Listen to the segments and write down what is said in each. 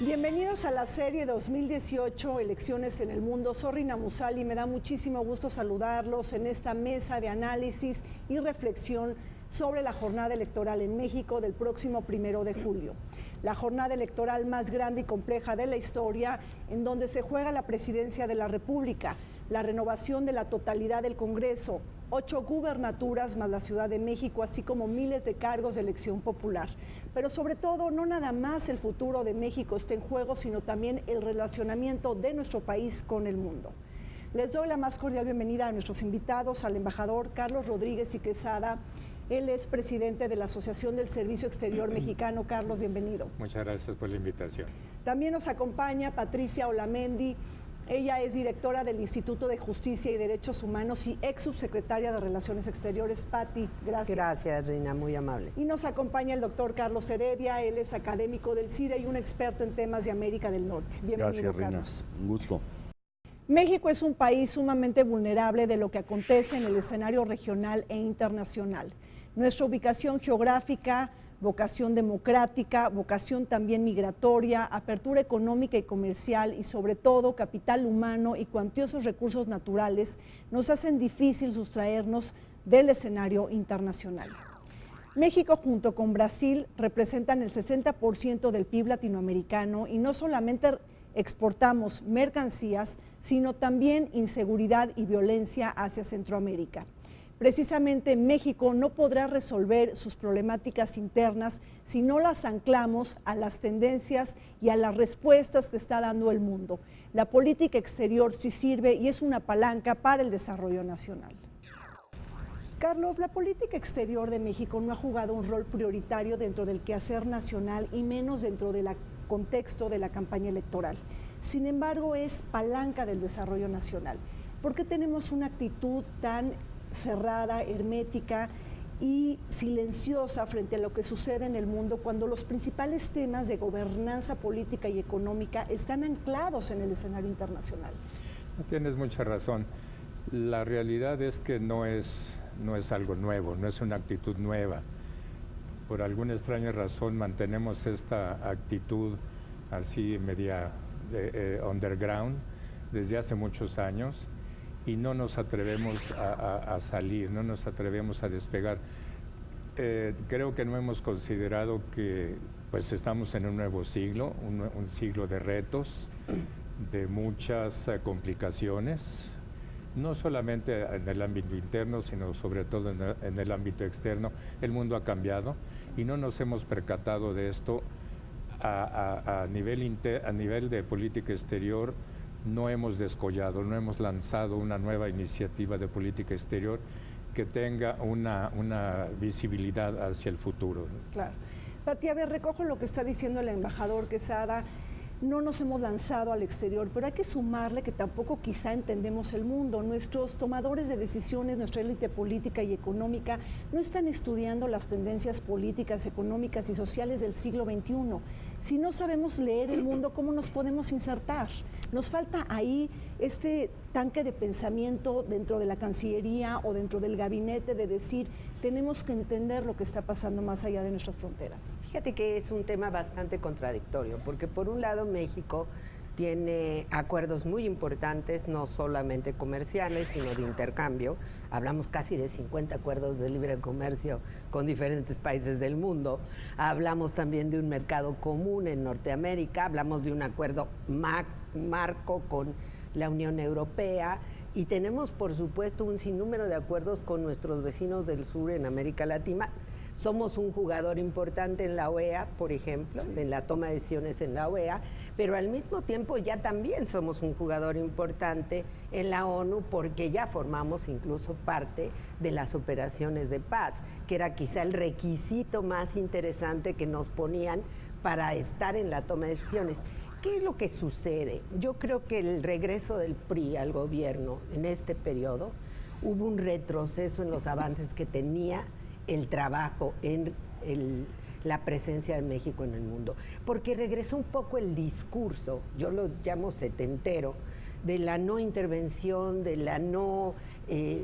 Bienvenidos a la serie 2018 Elecciones en el Mundo. Soy Rina Musali, me da muchísimo gusto saludarlos en esta mesa de análisis y reflexión sobre la jornada electoral en México del próximo 1 de julio. La jornada electoral más grande y compleja de la historia, en donde se juega la presidencia de la República, la renovación de la totalidad del Congreso, 8 gubernaturas más la Ciudad de México, así como miles de cargos de elección popular. Pero sobre todo, no nada más el futuro de México está en juego, sino también el relacionamiento de nuestro país con el mundo. Les doy la más cordial bienvenida a nuestros invitados, al embajador Carlos Rodríguez y Quesada. Él es presidente de la Asociación del Servicio Exterior Mexicano. Carlos, bienvenido. Muchas gracias por la invitación. También nos acompaña Patricia Olamendi. Ella es directora del Instituto de Justicia y Derechos Humanos y ex subsecretaria de Relaciones Exteriores. Pati, gracias. Gracias, Rina, muy amable. Y nos acompaña el doctor Carlos Heredia. Él es académico del CIDE y un experto en temas de América del Norte. Bienvenido, gracias, Rina. Carlos. Un gusto. México es un país sumamente vulnerable de lo que acontece en el escenario regional e internacional. Nuestra ubicación geográfica, vocación democrática, vocación también migratoria, apertura económica y comercial y sobre todo capital humano y cuantiosos recursos naturales nos hacen difícil sustraernos del escenario internacional. México junto con Brasil representan el 60% del PIB latinoamericano y no solamente exportamos mercancías, sino también inseguridad y violencia hacia Centroamérica. Precisamente México no podrá resolver sus problemáticas internas si no las anclamos a las tendencias y a las respuestas que está dando el mundo. La política exterior sí sirve y es una palanca para el desarrollo nacional. Carlos, la política exterior de México no ha jugado un rol prioritario dentro del quehacer nacional y menos dentro del contexto de la campaña electoral. Sin embargo, es palanca del desarrollo nacional. ¿Por qué tenemos una actitud tan cerrada, hermética y silenciosa frente a lo que sucede en el mundo cuando los principales temas de gobernanza política y económica están anclados en el escenario internacional? Tienes mucha razón. La realidad es que no es algo nuevo, no es una actitud nueva. Por alguna extraña razón mantenemos esta actitud así media underground desde hace muchos años y no nos atrevemos a salir, no nos atrevemos a despegar. Creo que no hemos considerado que pues estamos en un nuevo siglo, un siglo de retos, de muchas complicaciones, no solamente en el ámbito interno, sino sobre todo en el ámbito externo. El mundo ha cambiado y no nos hemos percatado de esto a nivel de política exterior. No hemos descollado, no hemos lanzado una nueva iniciativa de política exterior que tenga una visibilidad hacia el futuro. Claro. Pati, a ver, recojo lo que está diciendo el embajador Quesada. No nos hemos lanzado al exterior, pero hay que sumarle que tampoco quizá entendemos el mundo. Nuestros tomadores de decisiones, nuestra élite política y económica, no están estudiando las tendencias políticas, económicas y sociales del siglo XXI. Si no sabemos leer el mundo, ¿cómo nos podemos insertar? Nos falta ahí este tanque de pensamiento dentro de la Cancillería o dentro del gabinete de decir, tenemos que entender lo que está pasando más allá de nuestras fronteras. Fíjate que es un tema bastante contradictorio, porque por un lado México tiene acuerdos muy importantes, no solamente comerciales, sino de intercambio. Hablamos casi de 50 acuerdos de libre comercio con diferentes países del mundo. Hablamos también de un mercado común en Norteamérica, hablamos de un acuerdo marco con la Unión Europea y tenemos, por supuesto, un sinnúmero de acuerdos con nuestros vecinos del sur en América Latina. Somos un jugador importante en la OEA, por ejemplo, sí, en la toma de decisiones en la OEA, pero al mismo tiempo ya también somos un jugador importante en la ONU porque ya formamos incluso parte de las operaciones de paz, que era quizá el requisito más interesante que nos ponían para estar en la toma de decisiones. ¿Qué es lo que sucede? Yo creo que el regreso del PRI al gobierno en este periodo, hubo un retroceso en los avances que tenía el trabajo en la presencia de México en el mundo, porque regresó un poco el discurso, yo lo llamo setentero, de la no intervención, de la no...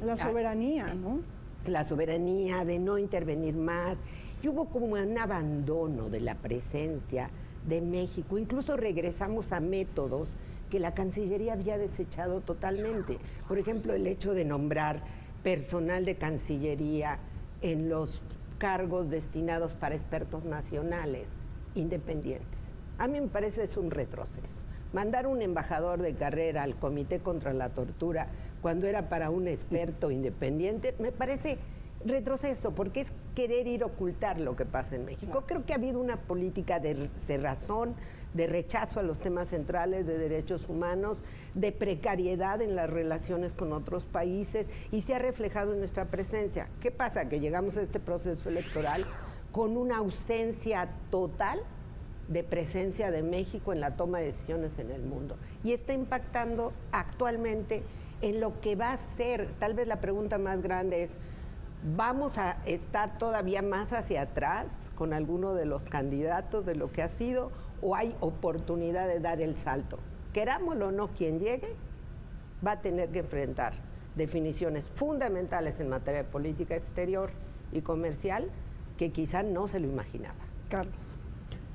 la soberanía, ¿no? La soberanía, de no intervenir más, y hubo como un abandono de la presencia de México. Incluso regresamos a métodos que la Cancillería había desechado totalmente. Por ejemplo, el hecho de nombrar personal de Cancillería en los cargos destinados para expertos nacionales independientes. A mí me parece es un retroceso. Mandar un embajador de carrera al Comité contra la Tortura cuando era para un experto independiente, me parece retroceso, porque es querer ir a ocultar lo que pasa en México. Creo que ha habido una política de cerrazón, de rechazo a los temas centrales de derechos humanos, de precariedad en las relaciones con otros países, y se ha reflejado en nuestra presencia. ¿Qué pasa? Que llegamos a este proceso electoral con una ausencia total de presencia de México en la toma de decisiones en el mundo, y está impactando actualmente en lo que va a ser. Tal vez la pregunta más grande es: ¿vamos a estar todavía más hacia atrás con alguno de los candidatos de lo que ha sido, o hay oportunidad de dar el salto? Querámoslo o no, quien llegue va a tener que enfrentar definiciones fundamentales en materia de política exterior y comercial que quizá no se lo imaginaba. Carlos.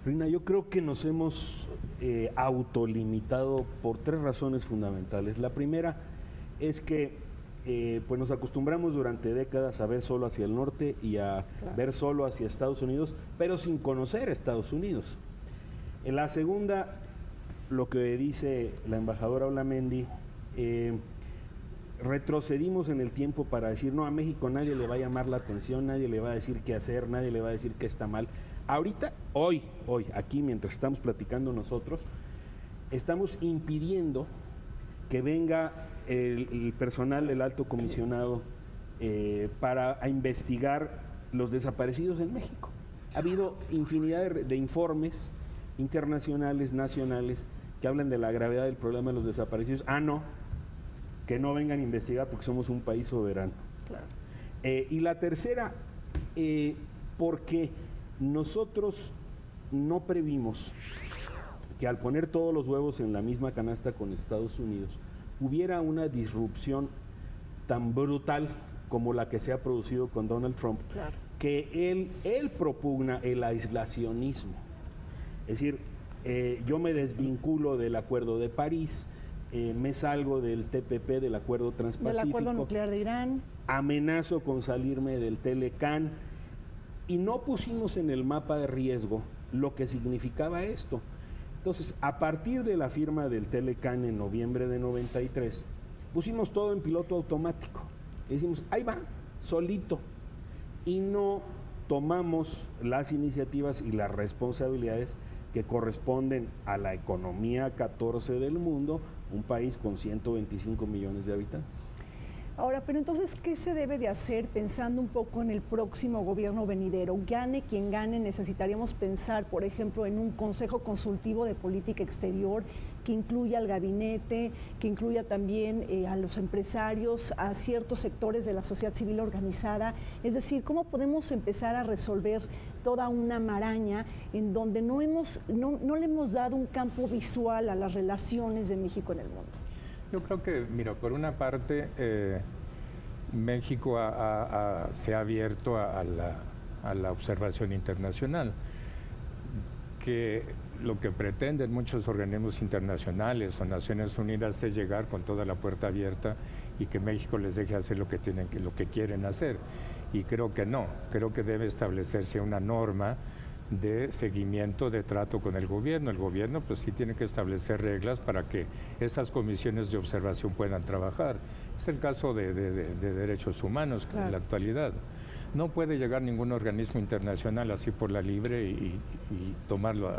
Reina, yo creo que nos hemos autolimitado por 3 razones fundamentales. La primera es que pues nos acostumbramos durante décadas a ver solo hacia el norte y a ver solo hacia Estados Unidos, pero sin conocer Estados Unidos. En la segunda, lo que dice la embajadora Olamendi, retrocedimos en el tiempo para decir: no, a México nadie le va a llamar la atención, nadie le va a decir qué hacer, nadie le va a decir qué está mal. Ahorita, hoy, aquí mientras estamos platicando nosotros, estamos impidiendo que venga el personal del alto comisionado para investigar los desaparecidos en México. Ha habido infinidad de informes internacionales, nacionales, que hablan de la gravedad del problema de los desaparecidos. No, que no vengan a investigar porque somos un país soberano. Claro. Y la tercera, porque nosotros no previmos que al poner todos los huevos en la misma canasta con Estados Unidos, hubiera una disrupción tan brutal como la que se ha producido con Donald Trump, claro, que él propugna el aislacionismo. Es decir, yo me desvinculo del Acuerdo de París, me salgo del TPP, del Acuerdo Transpacífico, del Acuerdo Nuclear de Irán, amenazo con salirme del Telecán, y no pusimos en el mapa de riesgo lo que significaba esto. Entonces, a partir de la firma del Telecán en noviembre de 93, pusimos todo en piloto automático. Decimos, ahí va, solito. Y no tomamos las iniciativas y las responsabilidades que corresponden a la economía 14 del mundo, un país con 125 millones de habitantes. Ahora, pero entonces, ¿qué se debe de hacer pensando un poco en el próximo gobierno venidero? Gane quien gane, necesitaríamos pensar, por ejemplo, en un consejo consultivo de política exterior que incluya al gabinete, que incluya también a los empresarios, a ciertos sectores de la sociedad civil organizada. Es decir, ¿cómo podemos empezar a resolver toda una maraña en donde no le hemos dado un campo visual a las relaciones de México en el mundo? Yo creo que, mira, por una parte, México se ha abierto a la observación internacional, que lo que pretenden muchos organismos internacionales o Naciones Unidas es llegar con toda la puerta abierta y que México les deje hacer lo que quieren hacer. Y creo que no, creo que debe establecerse una norma de seguimiento, de trato con el gobierno. El gobierno pues sí tiene que establecer reglas para que esas comisiones de observación puedan trabajar. Es el caso de derechos humanos, claro, en la actualidad. No puede llegar ningún organismo internacional así por la libre y tomar las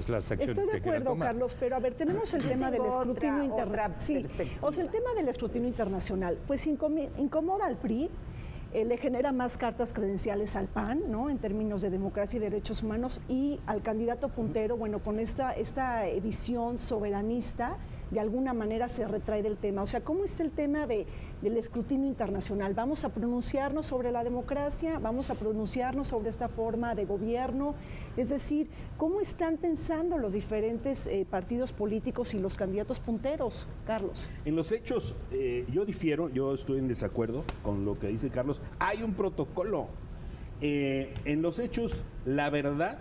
acciones que quiera tomar. Estoy de acuerdo, Carlos, pero a ver, tenemos el tema del escrutinio internacional. Sí, o sea, el tema del escrutinio internacional, pues incomoda al PRI. Le genera más cartas credenciales al PAN, ¿no?, en términos de democracia y derechos humanos, y al candidato puntero, bueno, con esta visión soberanista, de alguna manera se retrae del tema. O sea, ¿cómo está el tema del escrutinio internacional? ¿Vamos a pronunciarnos sobre la democracia? ¿Vamos a pronunciarnos sobre esta forma de gobierno? Es decir, ¿cómo están pensando los diferentes partidos políticos y los candidatos punteros, Carlos? En los hechos, yo difiero, yo estoy en desacuerdo con lo que dice Carlos. Hay un protocolo. En los hechos, la verdad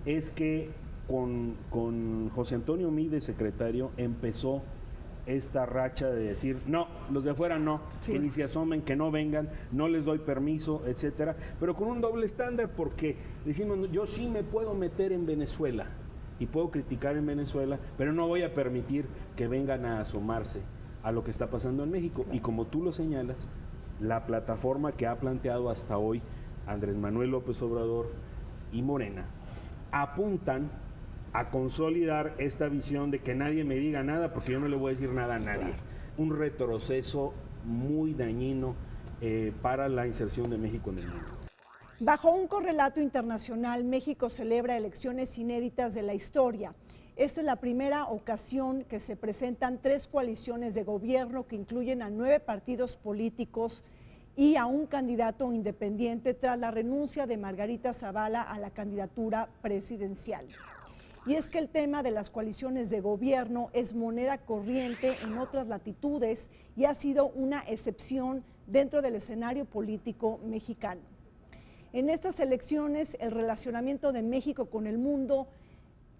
es que con José Antonio Meade de secretario empezó esta racha de decir, no, los de afuera no, sí, que ni se asomen, que no vengan, no les doy permiso, etcétera, pero con un doble estándar, porque decimos, yo sí me puedo meter en Venezuela y puedo criticar en Venezuela, pero no voy a permitir que vengan a asomarse a lo que está pasando en México. Y como tú lo señalas, la plataforma que ha planteado hasta hoy Andrés Manuel López Obrador y Morena apuntan a consolidar esta visión de que nadie me diga nada porque yo no le voy a decir nada a nadie. Un retroceso muy dañino para la inserción de México en el mundo. Bajo un correlato internacional, México celebra elecciones inéditas de la historia. Esta es la primera ocasión que se presentan 3 coaliciones de gobierno que incluyen a 9 partidos políticos y a un candidato independiente tras la renuncia de Margarita Zavala a la candidatura presidencial. Y es que el tema de las coaliciones de gobierno es moneda corriente en otras latitudes y ha sido una excepción dentro del escenario político mexicano. En estas elecciones, el relacionamiento de México con el mundo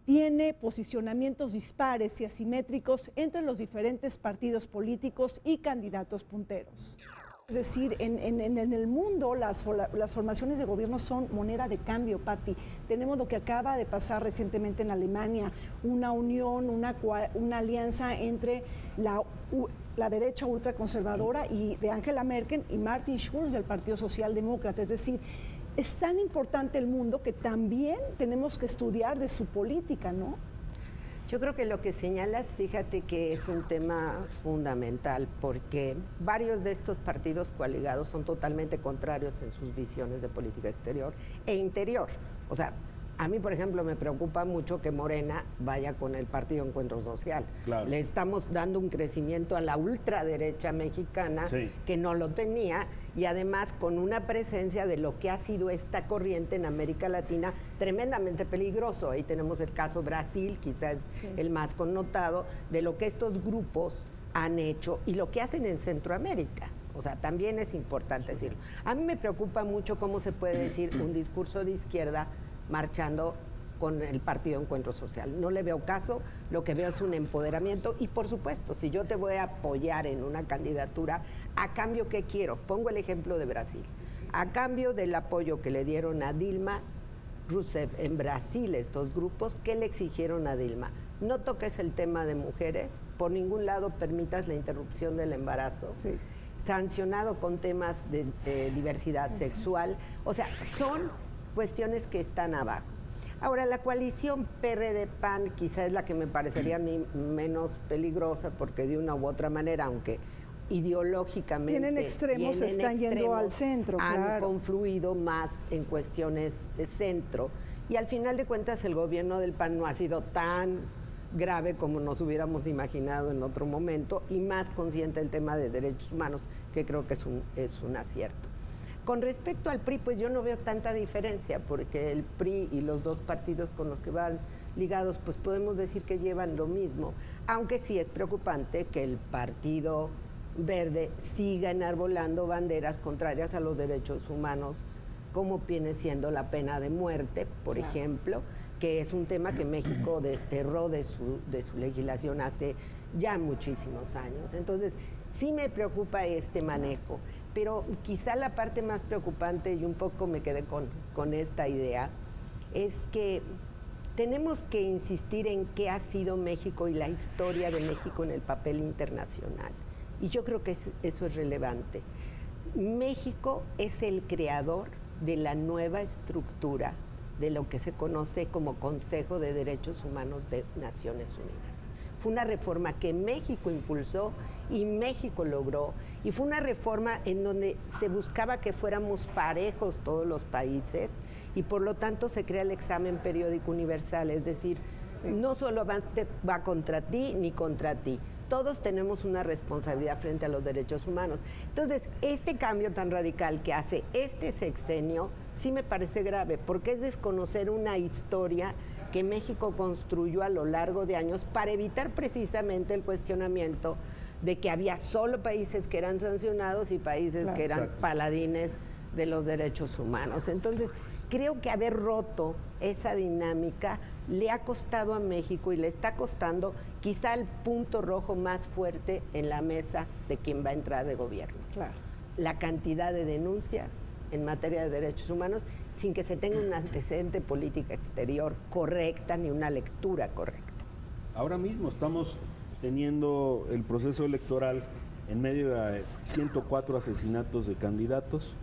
tiene posicionamientos dispares y asimétricos entre los diferentes partidos políticos y candidatos punteros. Es decir, en el mundo las formaciones de gobierno son moneda de cambio, Pati. Tenemos lo que acaba de pasar recientemente en Alemania, una unión, una alianza entre la derecha ultraconservadora y de Angela Merkel y Martin Schulz del Partido Socialdemócrata. Es decir, es tan importante el mundo que también tenemos que estudiar de su política, ¿no? Yo creo que lo que señalas, fíjate que es un tema fundamental, porque varios de estos partidos coaligados son totalmente contrarios en sus visiones de política exterior e interior. O sea, a mí, por ejemplo, me preocupa mucho que Morena vaya con el Partido Encuentro Social. Claro. Le estamos dando un crecimiento a la ultraderecha mexicana, sí, que no lo tenía, y además con una presencia de lo que ha sido esta corriente en América Latina tremendamente peligroso. Ahí tenemos el caso Brasil, quizás sí, el más connotado, de lo que estos grupos han hecho y lo que hacen en Centroamérica. O sea, también es importante decirlo. A mí me preocupa mucho cómo se puede decir un discurso de izquierda marchando con el Partido Encuentro Social. No le veo caso, lo que veo es un empoderamiento y por supuesto, si yo te voy a apoyar en una candidatura, ¿a cambio qué quiero? Pongo el ejemplo de Brasil. A cambio del apoyo que le dieron a Dilma Rousseff en Brasil, estos grupos, ¿qué le exigieron a Dilma? No toques el tema de mujeres, por ningún lado permitas la interrupción del embarazo. Sí. Sancionado con temas de diversidad sexual. O sea, son cuestiones que están abajo. Ahora, la coalición PRD-PAN quizá es la que me parecería a mí menos peligrosa, porque de una u otra manera, aunque ideológicamente tienen extremos, están yendo al centro, han confluido más en cuestiones de centro, y al final de cuentas el gobierno del PAN no ha sido tan grave como nos hubiéramos imaginado en otro momento, y más consciente del tema de derechos humanos, que creo que es un acierto. Con respecto al PRI, pues yo no veo tanta diferencia, porque el PRI y los dos partidos con los que van ligados, pues podemos decir que llevan lo mismo, aunque sí es preocupante que el Partido Verde siga enarbolando banderas contrarias a los derechos humanos, como viene siendo la pena de muerte, por ejemplo, que es un tema que México desterró de su legislación hace ya muchísimos años. Entonces, sí me preocupa este manejo, pero quizá la parte más preocupante, y un poco me quedé con esta idea, es que tenemos que insistir en qué ha sido México y la historia de México en el papel internacional. Y yo creo que eso es relevante. México es el creador de la nueva estructura de lo que se conoce como Consejo de Derechos Humanos de Naciones Unidas. Fue una reforma que México impulsó y México logró, y fue una reforma en donde se buscaba que fuéramos parejos todos los países, y por lo tanto se crea el examen periódico universal, es decir, sí, no solo va contra ti ni contra ti, todos tenemos una responsabilidad frente a los derechos humanos. Entonces, este cambio tan radical que hace este sexenio sí me parece grave, porque es desconocer una historia que México construyó a lo largo de años para evitar precisamente el cuestionamiento de que había solo países que eran sancionados y países que eran paladines de los derechos humanos. Entonces, creo que haber roto esa dinámica le ha costado a México y le está costando quizá el punto rojo más fuerte en la mesa de quien va a entrar de gobierno. Claro. La cantidad de denuncias en materia de derechos humanos sin que se tenga un antecedente política exterior correcta ni una lectura correcta. Ahora mismo estamos teniendo el proceso electoral en medio de 104 asesinatos de candidatos,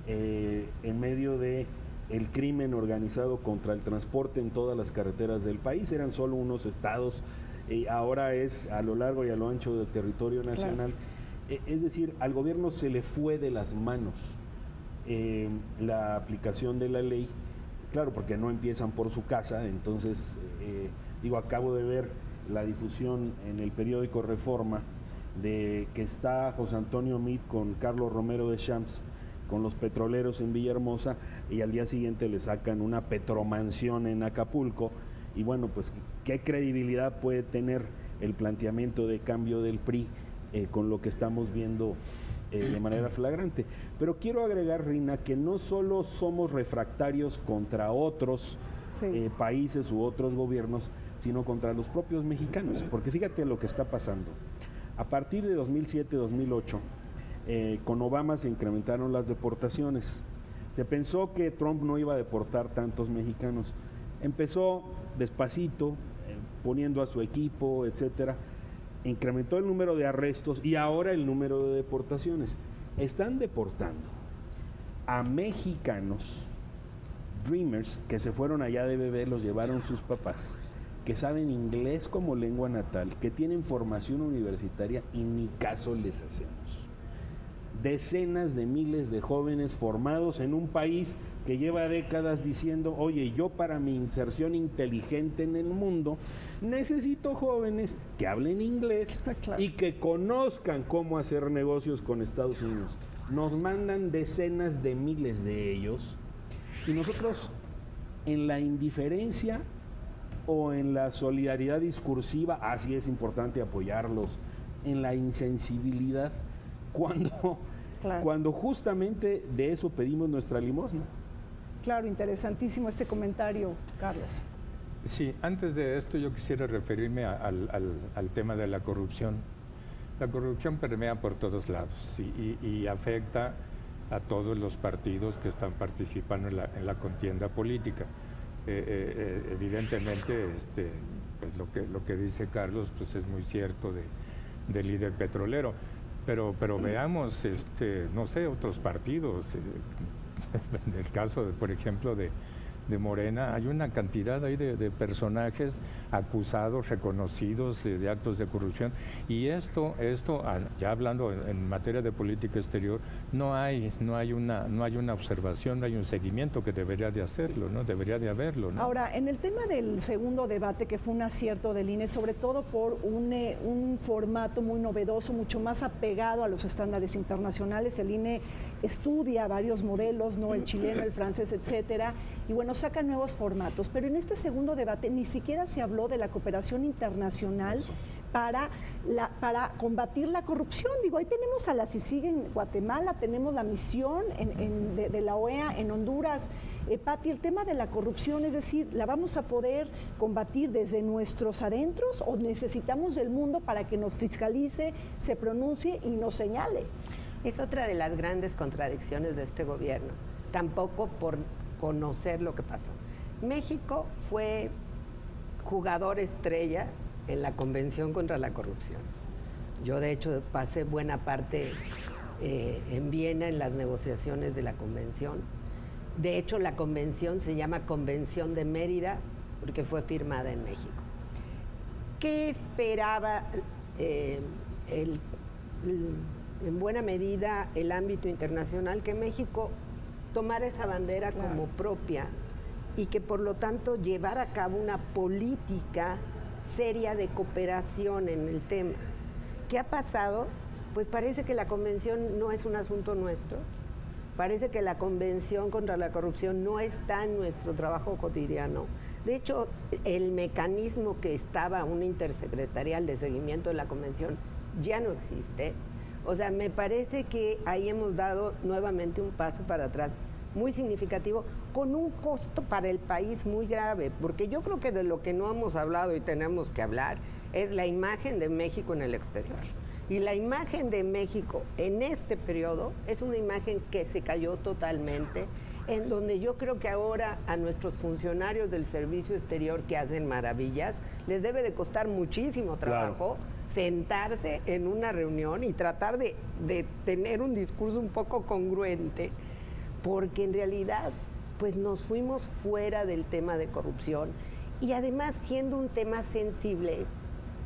en medio de el crimen organizado contra el transporte en todas las carreteras del país. Eran solo unos estados, ahora es a lo largo y a lo ancho del territorio nacional. Claro. Es decir, al gobierno se le fue de las manos la aplicación de la ley, claro, porque no empiezan por su casa. Entonces, acabo de ver la difusión en el periódico Reforma de que está José Antonio Meade con Carlos Romero de Champs, con los petroleros en Villahermosa, y al día siguiente le sacan una petromansión en Acapulco. Y bueno, pues qué credibilidad puede tener el planteamiento de cambio del PRI con lo que estamos viendo de manera flagrante. Pero quiero agregar, Rina, que no solo somos refractarios contra otros países u otros gobiernos, sino contra los propios mexicanos, porque fíjate lo que está pasando. A partir de 2007-2008, con Obama se incrementaron las deportaciones. Se pensó que Trump no iba a deportar tantos mexicanos. Empezó despacito, poniendo a su equipo, etcétera. Incrementó el número de arrestos y ahora el número de deportaciones. Están deportando a mexicanos, dreamers, que se fueron allá de bebé, los llevaron sus papás, que saben inglés como lengua natal, que tienen formación universitaria y ni caso les hacemos. Decenas de miles de jóvenes formados en un país que lleva décadas diciendo, oye, yo para mi inserción inteligente en el mundo necesito jóvenes que hablen inglés y que conozcan cómo hacer negocios con Estados Unidos. Nos mandan decenas de miles de ellos y nosotros, en la indiferencia o en la solidaridad discursiva, así es importante apoyarlos, en la insensibilidad, cuando justamente de eso pedimos nuestra limosna. Claro, interesantísimo este comentario, Carlos. Sí, antes de esto yo quisiera referirme al tema de la corrupción. La corrupción permea por todos lados y afecta a todos los partidos que están participando en la contienda política. Evidentemente, pues lo que dice Carlos pues es muy cierto del líder petrolero, pero veamos, no sé, otros partidos. En el caso, por ejemplo, de Morena, hay una cantidad ahí de personajes acusados, reconocidos de actos de corrupción, y esto ya hablando en materia de política exterior, no hay una observación, no hay un seguimiento que debería de hacerlo, ¿no? Debería de haberlo, ¿no? Ahora, en el tema del segundo debate, que fue un acierto del INE, sobre todo por un formato muy novedoso, mucho más apegado a los estándares internacionales. El INE estudia varios modelos, ¿no? El chileno, el francés, etcétera, y bueno, saca nuevos formatos. Pero en este segundo debate ni siquiera se habló de la cooperación internacional para combatir la corrupción. Digo, ahí tenemos a la CICIG en Guatemala, tenemos la misión de la OEA en Honduras. Pati, el tema de la corrupción, es decir, ¿la vamos a poder combatir desde nuestros adentros o necesitamos del mundo para que nos fiscalice, se pronuncie y nos señale? Es otra de las grandes contradicciones de este gobierno, tampoco por conocer lo que pasó. México fue jugador estrella en la Convención contra la Corrupción. Yo, de hecho, pasé buena parte en Viena en las negociaciones de la Convención. De hecho, la Convención se llama Convención de Mérida porque fue firmada en México. ¿Qué esperaba en buena medida el ámbito internacional? Que México tomara esa bandera como propia y que por lo tanto llevara a cabo una política seria de cooperación en el tema. ¿Qué ha pasado? Pues parece que la convención no es un asunto nuestro, parece que la Convención contra la Corrupción no está en nuestro trabajo cotidiano. De hecho, el mecanismo que estaba, una intersecretarial de seguimiento de la convención, ya no existe. O sea, me parece que ahí hemos dado nuevamente un paso para atrás muy significativo, con un costo para el país muy grave, porque yo creo que de lo que no hemos hablado y tenemos que hablar es la imagen de México en el exterior. Y la imagen de México en este periodo es una imagen que se cayó totalmente, en donde yo creo que ahora a nuestros funcionarios del servicio exterior que hacen maravillas, les debe de costar muchísimo trabajo sentarse en una reunión y tratar de tener un discurso un poco congruente, porque en realidad pues nos fuimos fuera del tema de corrupción y además siendo un tema sensible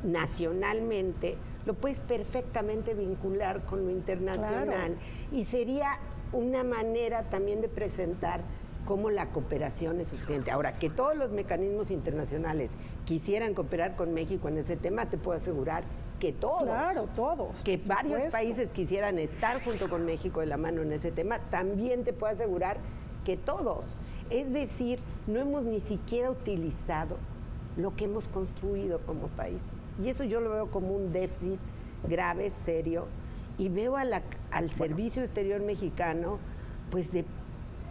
nacionalmente, lo puedes perfectamente vincular con lo internacional. Claro. Y sería una manera también de presentar cómo la cooperación es suficiente. Ahora, que todos los mecanismos internacionales quisieran cooperar con México en ese tema, te puedo asegurar que todos. Claro, todos. Que por varios supuesto. países quisieran estar junto con México de la mano en ese tema, también te puedo asegurar que todos. Es decir, no hemos ni siquiera utilizado lo que hemos construido como país. Y eso yo lo veo como un déficit grave, serio, y veo al servicio exterior mexicano, pues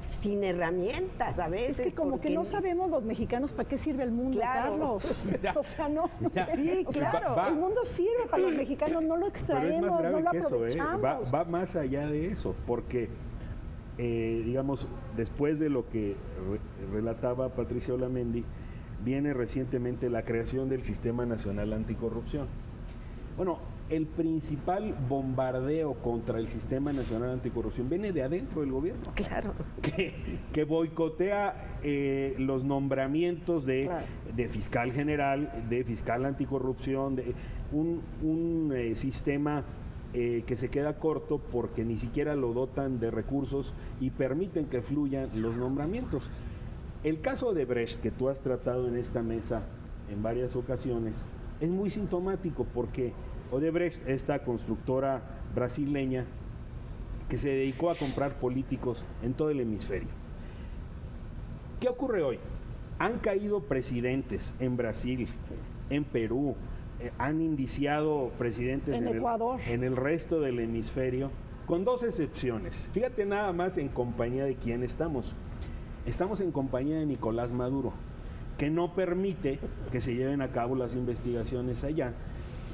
sin herramientas a veces. Es que como que no sabemos los mexicanos para qué sirve el mundo, Claro. Carlos. O sea, no. Sí, O sea, claro. el mundo sirve para los mexicanos, no lo Pero es extraemos, más grave no lo que eso, aprovechamos. va más allá de eso, porque, digamos, después de lo que relataba Patricia Olamendi, viene recientemente la creación del Sistema Nacional Anticorrupción. Bueno, el principal bombardeo contra el Sistema Nacional Anticorrupción viene de adentro del gobierno. Claro. Que boicotea los nombramientos de fiscal general, de fiscal anticorrupción, de un sistema que se queda corto porque ni siquiera lo dotan de recursos y permiten que fluyan los nombramientos. El caso de Brecht, que tú has tratado en esta mesa en varias ocasiones, es muy sintomático porque Odebrecht, esta constructora brasileña que se dedicó a comprar políticos en todo el hemisferio. ¿Qué ocurre hoy? Han caído presidentes en Brasil, en Perú, han indiciado presidentes En Ecuador. en el resto del hemisferio, con dos excepciones. Fíjate nada más en compañía de quién estamos. Estamos en compañía de Nicolás Maduro, que no permite que se lleven a cabo las investigaciones allá.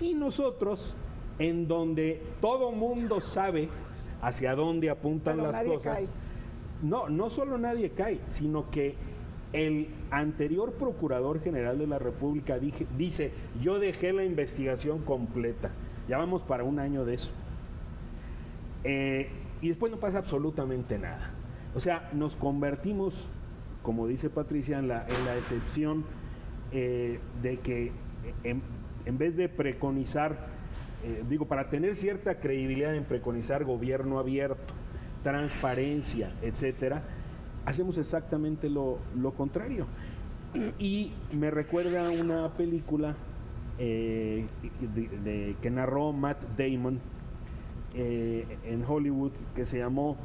Y nosotros, en donde todo mundo sabe hacia dónde apuntan Pero las nadie cosas, cae. no solo nadie cae, sino que el anterior Procurador General de la República dice, yo dejé la investigación completa. Ya vamos para un año de eso. Y después no pasa absolutamente nada. O sea, nos convertimos, como dice Patricia, en la excepción de que en vez de preconizar, para tener cierta credibilidad en preconizar gobierno abierto, transparencia, etcétera, hacemos exactamente lo contrario. Y me recuerda una película que narró Matt Damon en Hollywood, que se llamó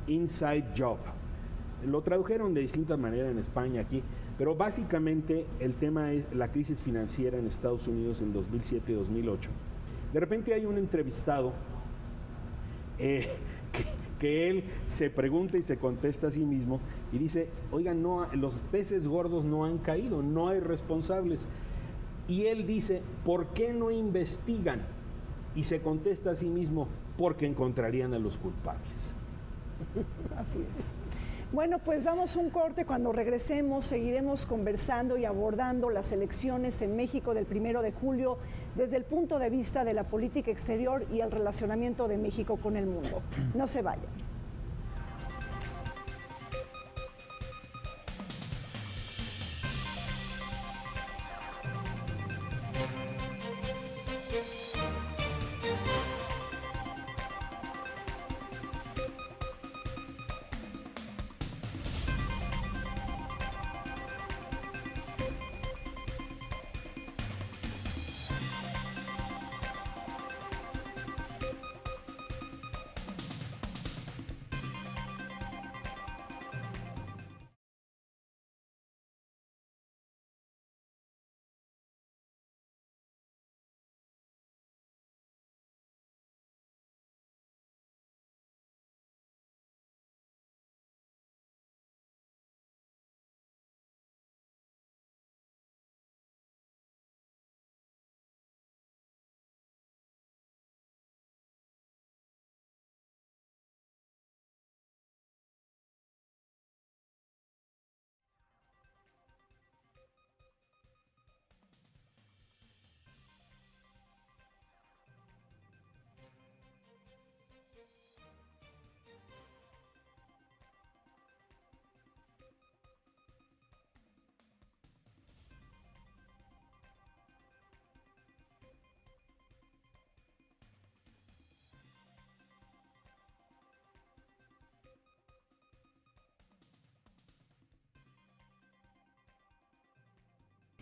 Inside Job. Lo tradujeron de distintas maneras en España aquí, pero básicamente el tema es la crisis financiera en Estados Unidos en 2007-2008. De repente hay un entrevistado que él se pregunta y se contesta a sí mismo y dice, oigan, no, los peces gordos no han caído, no hay responsables. Y él dice, ¿por qué no investigan? Y se contesta a sí mismo, porque encontrarían a los culpables. Así es. Bueno, pues vamos a un corte. Cuando regresemos seguiremos conversando y abordando las elecciones en México del 1 de julio desde el punto de vista de la política exterior y el relacionamiento de México con el mundo. No se vayan.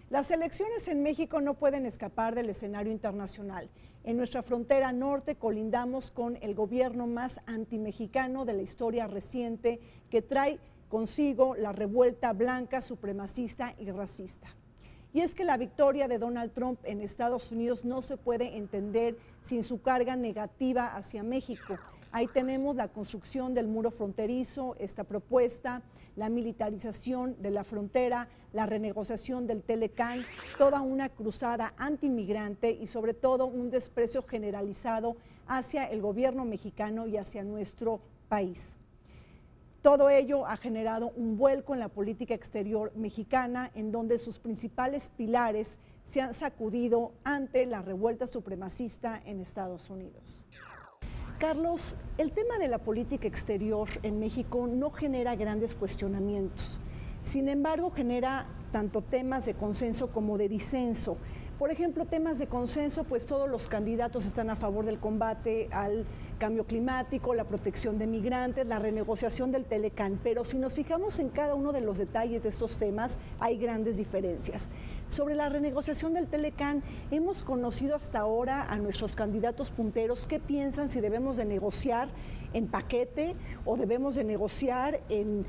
Las elecciones en México no pueden escapar del escenario internacional. En nuestra frontera norte colindamos con el gobierno más antimexicano de la historia reciente, que trae consigo la revuelta blanca, supremacista y racista. Y es que la victoria de Donald Trump en Estados Unidos no se puede entender sin su carga negativa hacia México. Ahí tenemos la construcción del muro fronterizo, esta propuesta, la militarización de la frontera, la renegociación del Telecán, toda una cruzada antimigrante y sobre todo un desprecio generalizado hacia el gobierno mexicano y hacia nuestro país. Todo ello ha generado un vuelco en la política exterior mexicana, en donde sus principales pilares se han sacudido ante la revuelta supremacista en Estados Unidos. Carlos, el tema de la política exterior en México no genera grandes cuestionamientos. Sin embargo, genera tanto temas de consenso como de disenso. Por ejemplo, temas de consenso, pues todos los candidatos están a favor del combate al cambio climático, la protección de migrantes, la renegociación del Telecán, pero si nos fijamos en cada uno de los detalles de estos temas, hay grandes diferencias. Sobre la renegociación del Telecán, hemos conocido hasta ahora a nuestros candidatos punteros qué piensan si debemos de negociar en paquete o debemos de negociar en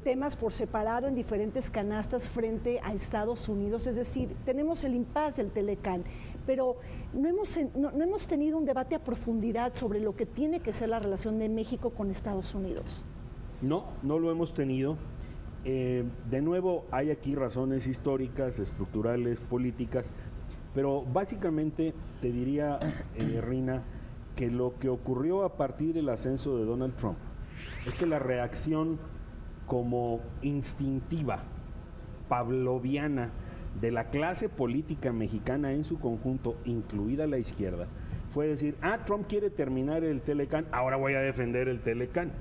temas por separado en diferentes canastas frente a Estados Unidos. Es decir, tenemos el impasse del Telecán, pero no hemos tenido un debate a profundidad sobre lo que tiene que ser la relación de México con Estados Unidos. No lo hemos tenido. De nuevo, hay aquí razones históricas, estructurales, políticas, pero básicamente te diría, Rina, que lo que ocurrió a partir del ascenso de Donald Trump es que la reacción como instintiva, pavloviana, de la clase política mexicana en su conjunto, incluida la izquierda, fue decir, Trump quiere terminar el Telecán, ahora voy a defender el Telecán,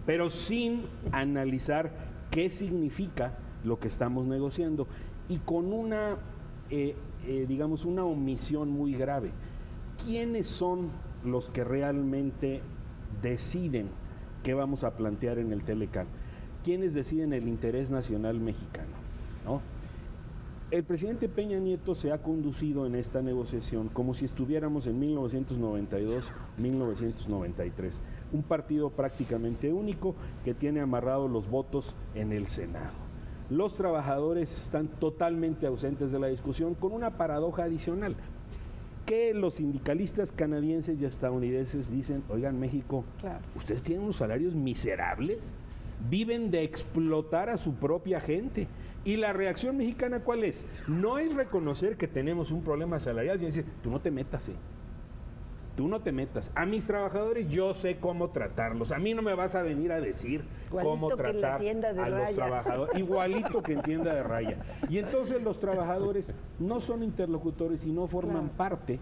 pero sin analizar qué significa lo que estamos negociando y con una, digamos, una omisión muy grave. ¿Quiénes son los que realmente deciden qué vamos a plantear en el Telecán? ¿Quiénes deciden el interés nacional mexicano? ¿No? El presidente Peña Nieto se ha conducido en esta negociación como si estuviéramos en 1992, 1993. Un partido prácticamente único que tiene amarrados los votos en el Senado. Los trabajadores están totalmente ausentes de la discusión, con una paradoja adicional, que los sindicalistas canadienses y estadounidenses dicen, oigan, México, claro, ustedes tienen unos salarios miserables, viven de explotar a su propia gente. Y la reacción mexicana, ¿cuál es? No es reconocer que tenemos un problema salarial, sino decir, tú no te metas, tú no te metas. A mis trabajadores yo sé cómo tratarlos. A mí no me vas a venir a decir cómo tratar a los trabajadores. Igualito que en tienda de raya. Y entonces los trabajadores no son interlocutores y no forman parte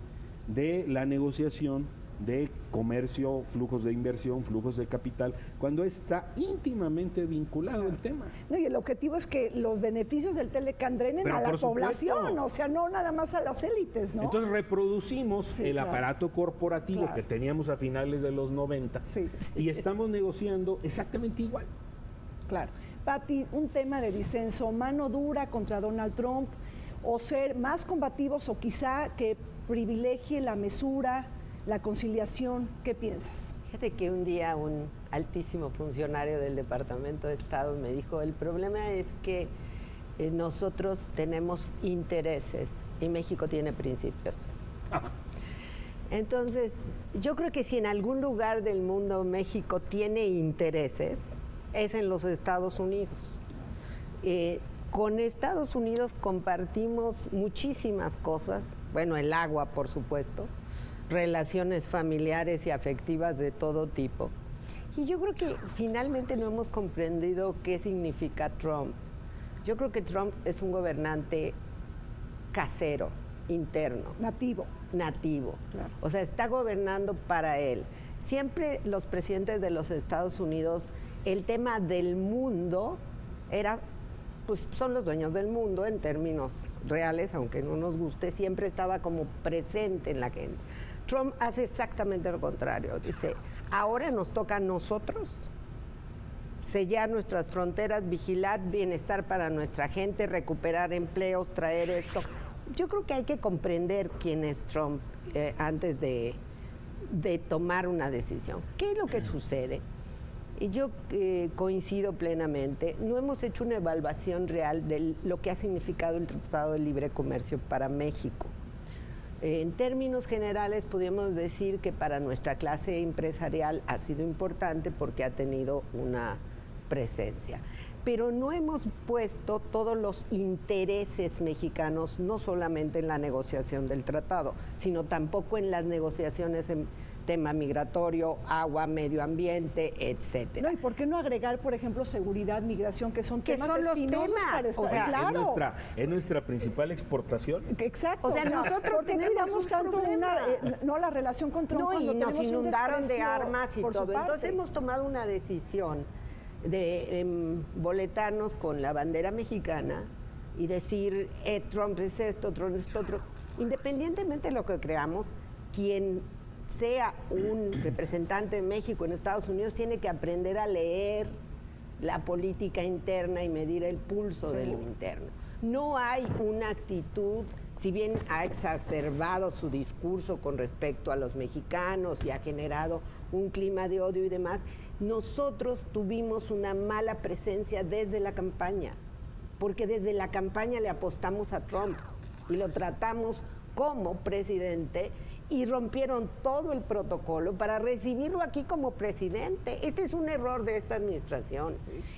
de la negociación de comercio, flujos de inversión, flujos de capital, cuando está íntimamente vinculado el tema. No, y el objetivo es que los beneficios del Telecán drenen a la población, o sea, no nada más a las élites, ¿no? Entonces reproducimos el aparato corporativo que teníamos a finales de los 90 y estamos negociando exactamente igual. Claro. Pati, un tema de disenso, mano dura contra Donald Trump, o ser más combativos, o quizá que privilegie la mesura, la conciliación. ¿Qué piensas? Fíjate que un día un altísimo funcionario del Departamento de Estado me dijo, el problema es que nosotros tenemos intereses y México tiene principios. Entonces, yo creo que si en algún lugar del mundo México tiene intereses, es en los Estados Unidos. Con Estados Unidos compartimos muchísimas cosas, bueno, el agua, por supuesto, relaciones familiares y afectivas de todo tipo. Y yo creo que finalmente no hemos comprendido qué significa Trump. Yo creo que Trump es un gobernante casero, interno. Nativo. Claro. O sea, está gobernando para él. Siempre los presidentes de los Estados Unidos, el tema del mundo era, pues son los dueños del mundo en términos reales, aunque no nos guste, siempre estaba como presente en la gente. Trump hace exactamente lo contrario, dice, ahora nos toca a nosotros sellar nuestras fronteras, vigilar bienestar para nuestra gente, recuperar empleos, traer esto. Yo creo que hay que comprender quién es Trump antes de tomar una decisión. ¿Qué es lo que sucede? Y yo coincido plenamente, no hemos hecho una evaluación real de lo que ha significado el Tratado de Libre Comercio para México. En términos generales, podríamos decir que para nuestra clase empresarial ha sido importante porque ha tenido una presencia. Pero no hemos puesto todos los intereses mexicanos, no solamente en la negociación del tratado, sino tampoco en las negociaciones en tema migratorio, agua, medio ambiente, etcétera. No, ¿y por qué no agregar, por ejemplo, seguridad, migración, que son temas espinosos para o sea, claro. ¿Es nuestra principal exportación? Exacto. O sea, nosotros tenemos tanto no la relación con Trump, no, y nos inundaron de armas y todo. Entonces hemos tomado una decisión de boletarnos con la bandera mexicana y decir Trump es esto, Trump es otro. Independientemente de lo que creamos, quien sea un representante de México en Estados Unidos tiene que aprender a leer la política interna y medir el pulso de lo interno. No hay una actitud, si bien ha exacerbado su discurso con respecto a los mexicanos y ha generado un clima de odio y demás, nosotros tuvimos una mala presencia desde la campaña, porque desde la campaña le apostamos a Trump y lo tratamos como presidente y rompieron todo el protocolo para recibirlo aquí como presidente. Este es un error de esta administración.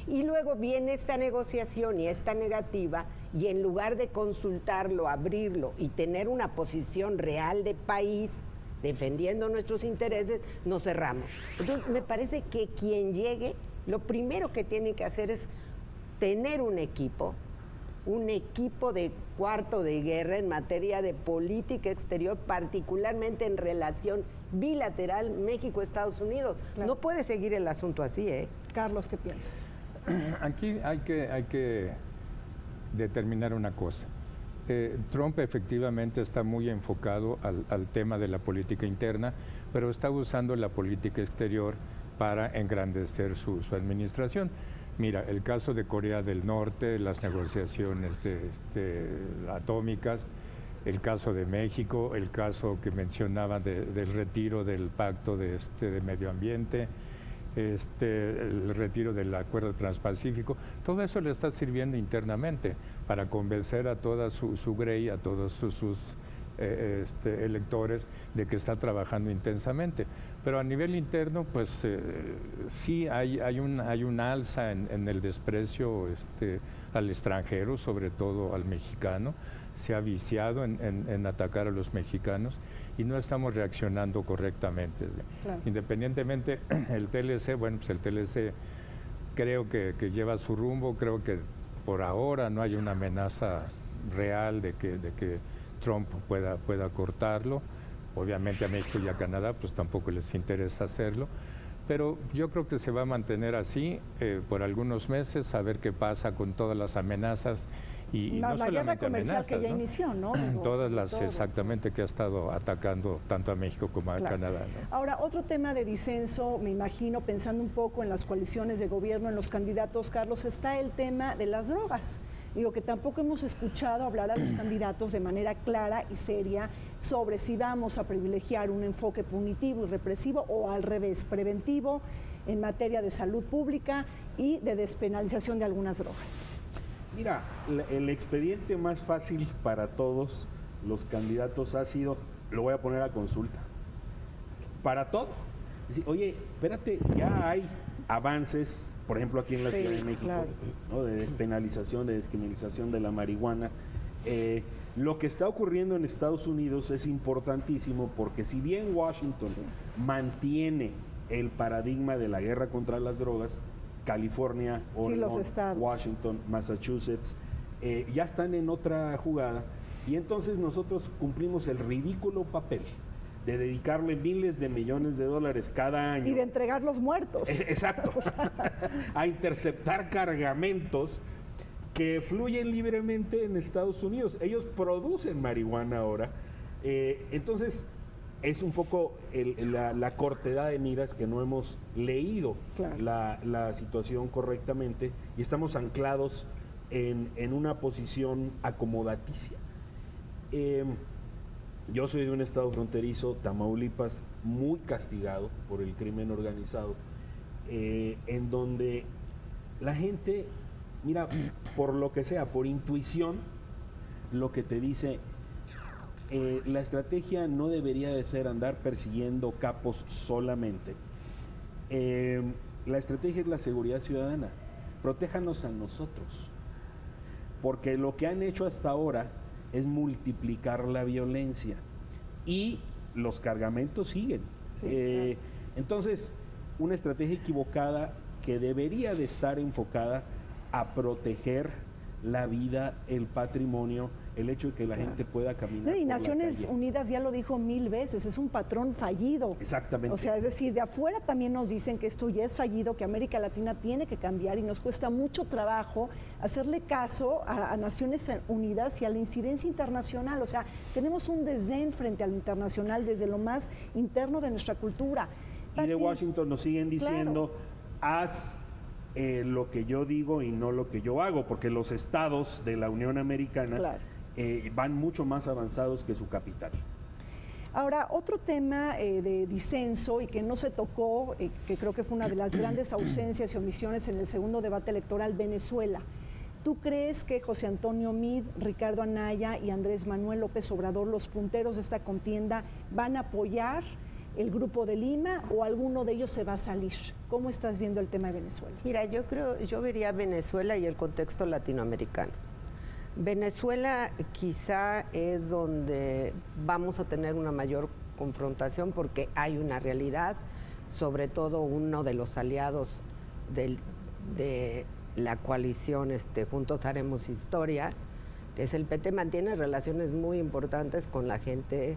Y luego viene esta negociación y esta negativa, y en lugar de consultarlo, abrirlo y tener una posición real de país defendiendo nuestros intereses, nos cerramos. Entonces, me parece que quien llegue, lo primero que tiene que hacer es tener un equipo de cuarto de guerra en materia de política exterior, particularmente en relación bilateral México-Estados Unidos. Claro. No puede seguir el asunto así, ¿eh? Carlos, ¿qué piensas? Aquí hay que determinar una cosa. Trump efectivamente está muy enfocado al tema de la política interna, pero está usando la política exterior para engrandecer su administración. Mira, el caso de Corea del Norte, las negociaciones atómicas, el caso de México, el caso que mencionaba del retiro del pacto de medio ambiente, el retiro del acuerdo transpacífico, todo eso le está sirviendo internamente para convencer a toda su grey, a todos sus electores de que está trabajando intensamente. Pero a nivel interno, pues sí hay un alza en el desprecio al extranjero, sobre todo al mexicano. Se ha viciado en atacar a los mexicanos y no estamos reaccionando correctamente. Claro. Independientemente, el TLC, bueno, pues el TLC creo que lleva su rumbo, creo que por ahora no hay una amenaza real de que Trump pueda cortarlo. Obviamente a México y a Canadá pues tampoco les interesa hacerlo, pero yo creo que se va a mantener así por algunos meses, a ver qué pasa con todas las amenazas y no solamente guerra comercial amenazas, que ya ¿no? inició, ¿no? Todas las exactamente que ha estado atacando tanto a México como a Canadá, ¿no? Ahora, otro tema de disenso, me imagino, pensando un poco en las coaliciones de gobierno, en los candidatos, Carlos, está el tema de las drogas. Digo que tampoco hemos escuchado hablar a los candidatos de manera clara y seria sobre si vamos a privilegiar un enfoque punitivo y represivo o al revés, preventivo en materia de salud pública y de despenalización de algunas drogas. Mira, el expediente más fácil para todos los candidatos ha sido, lo voy a poner a consulta, para todo. Es decir, oye, espérate, ya hay avances, por ejemplo, aquí en la Ciudad de México, claro, ¿no? De despenalización, de descriminalización de la marihuana. Lo que está ocurriendo en Estados Unidos es importantísimo porque si bien Washington mantiene el paradigma de la guerra contra las drogas, California, Oregon, Washington, Massachusetts, ya están en otra jugada y entonces nosotros cumplimos el ridículo papel de dedicarle miles de millones de dólares cada año. Y de entregar los muertos. Exacto. A interceptar cargamentos que fluyen libremente en Estados Unidos. Ellos producen marihuana ahora. Entonces, es un poco la cortedad de miras que no hemos leído Claro. la situación correctamente y estamos anclados en una posición acomodaticia. Yo soy de un estado fronterizo, Tamaulipas, muy castigado por el crimen organizado, en donde la gente, mira, por lo que sea, por intuición, lo que te dice, la estrategia no debería de ser andar persiguiendo capos solamente. La estrategia es la seguridad ciudadana. Protéjanos a nosotros. Porque lo que han hecho hasta ahora es multiplicar la violencia. Y los cargamentos siguen. Sí, Entonces, una estrategia equivocada que debería de estar enfocada a proteger la vida, el patrimonio, el hecho de que la gente pueda caminar. No, y por la Naciones calle. Unidas ya lo dijo 1000 veces, es un patrón fallido. Exactamente. O sea, es decir, de afuera también nos dicen que esto ya es fallido, que América Latina tiene que cambiar y nos cuesta mucho trabajo hacerle caso a Naciones Unidas y a la incidencia internacional. O sea, tenemos un desdén frente al internacional desde lo más interno de nuestra cultura. Y de Pati, Washington nos siguen diciendo, Claro. haz lo que yo digo y no lo que yo hago, porque los estados de la Unión Americana Claro. Van mucho más avanzados que su capital. Ahora, otro tema de disenso y que no se tocó, que creo que fue una de las grandes ausencias y omisiones en el segundo debate electoral, Venezuela. ¿Tú crees que José Antonio Meade, Ricardo Anaya y Andrés Manuel López Obrador, los punteros de esta contienda, van a apoyar el Grupo de Lima o alguno de ellos se va a salir? ¿Cómo estás viendo el tema de Venezuela? Mira, yo vería Venezuela y el contexto latinoamericano. Venezuela quizá es donde vamos a tener una mayor confrontación porque hay una realidad, sobre todo uno de los aliados de la coalición Juntos Haremos Historia, que es el PT, mantiene relaciones muy importantes con la gente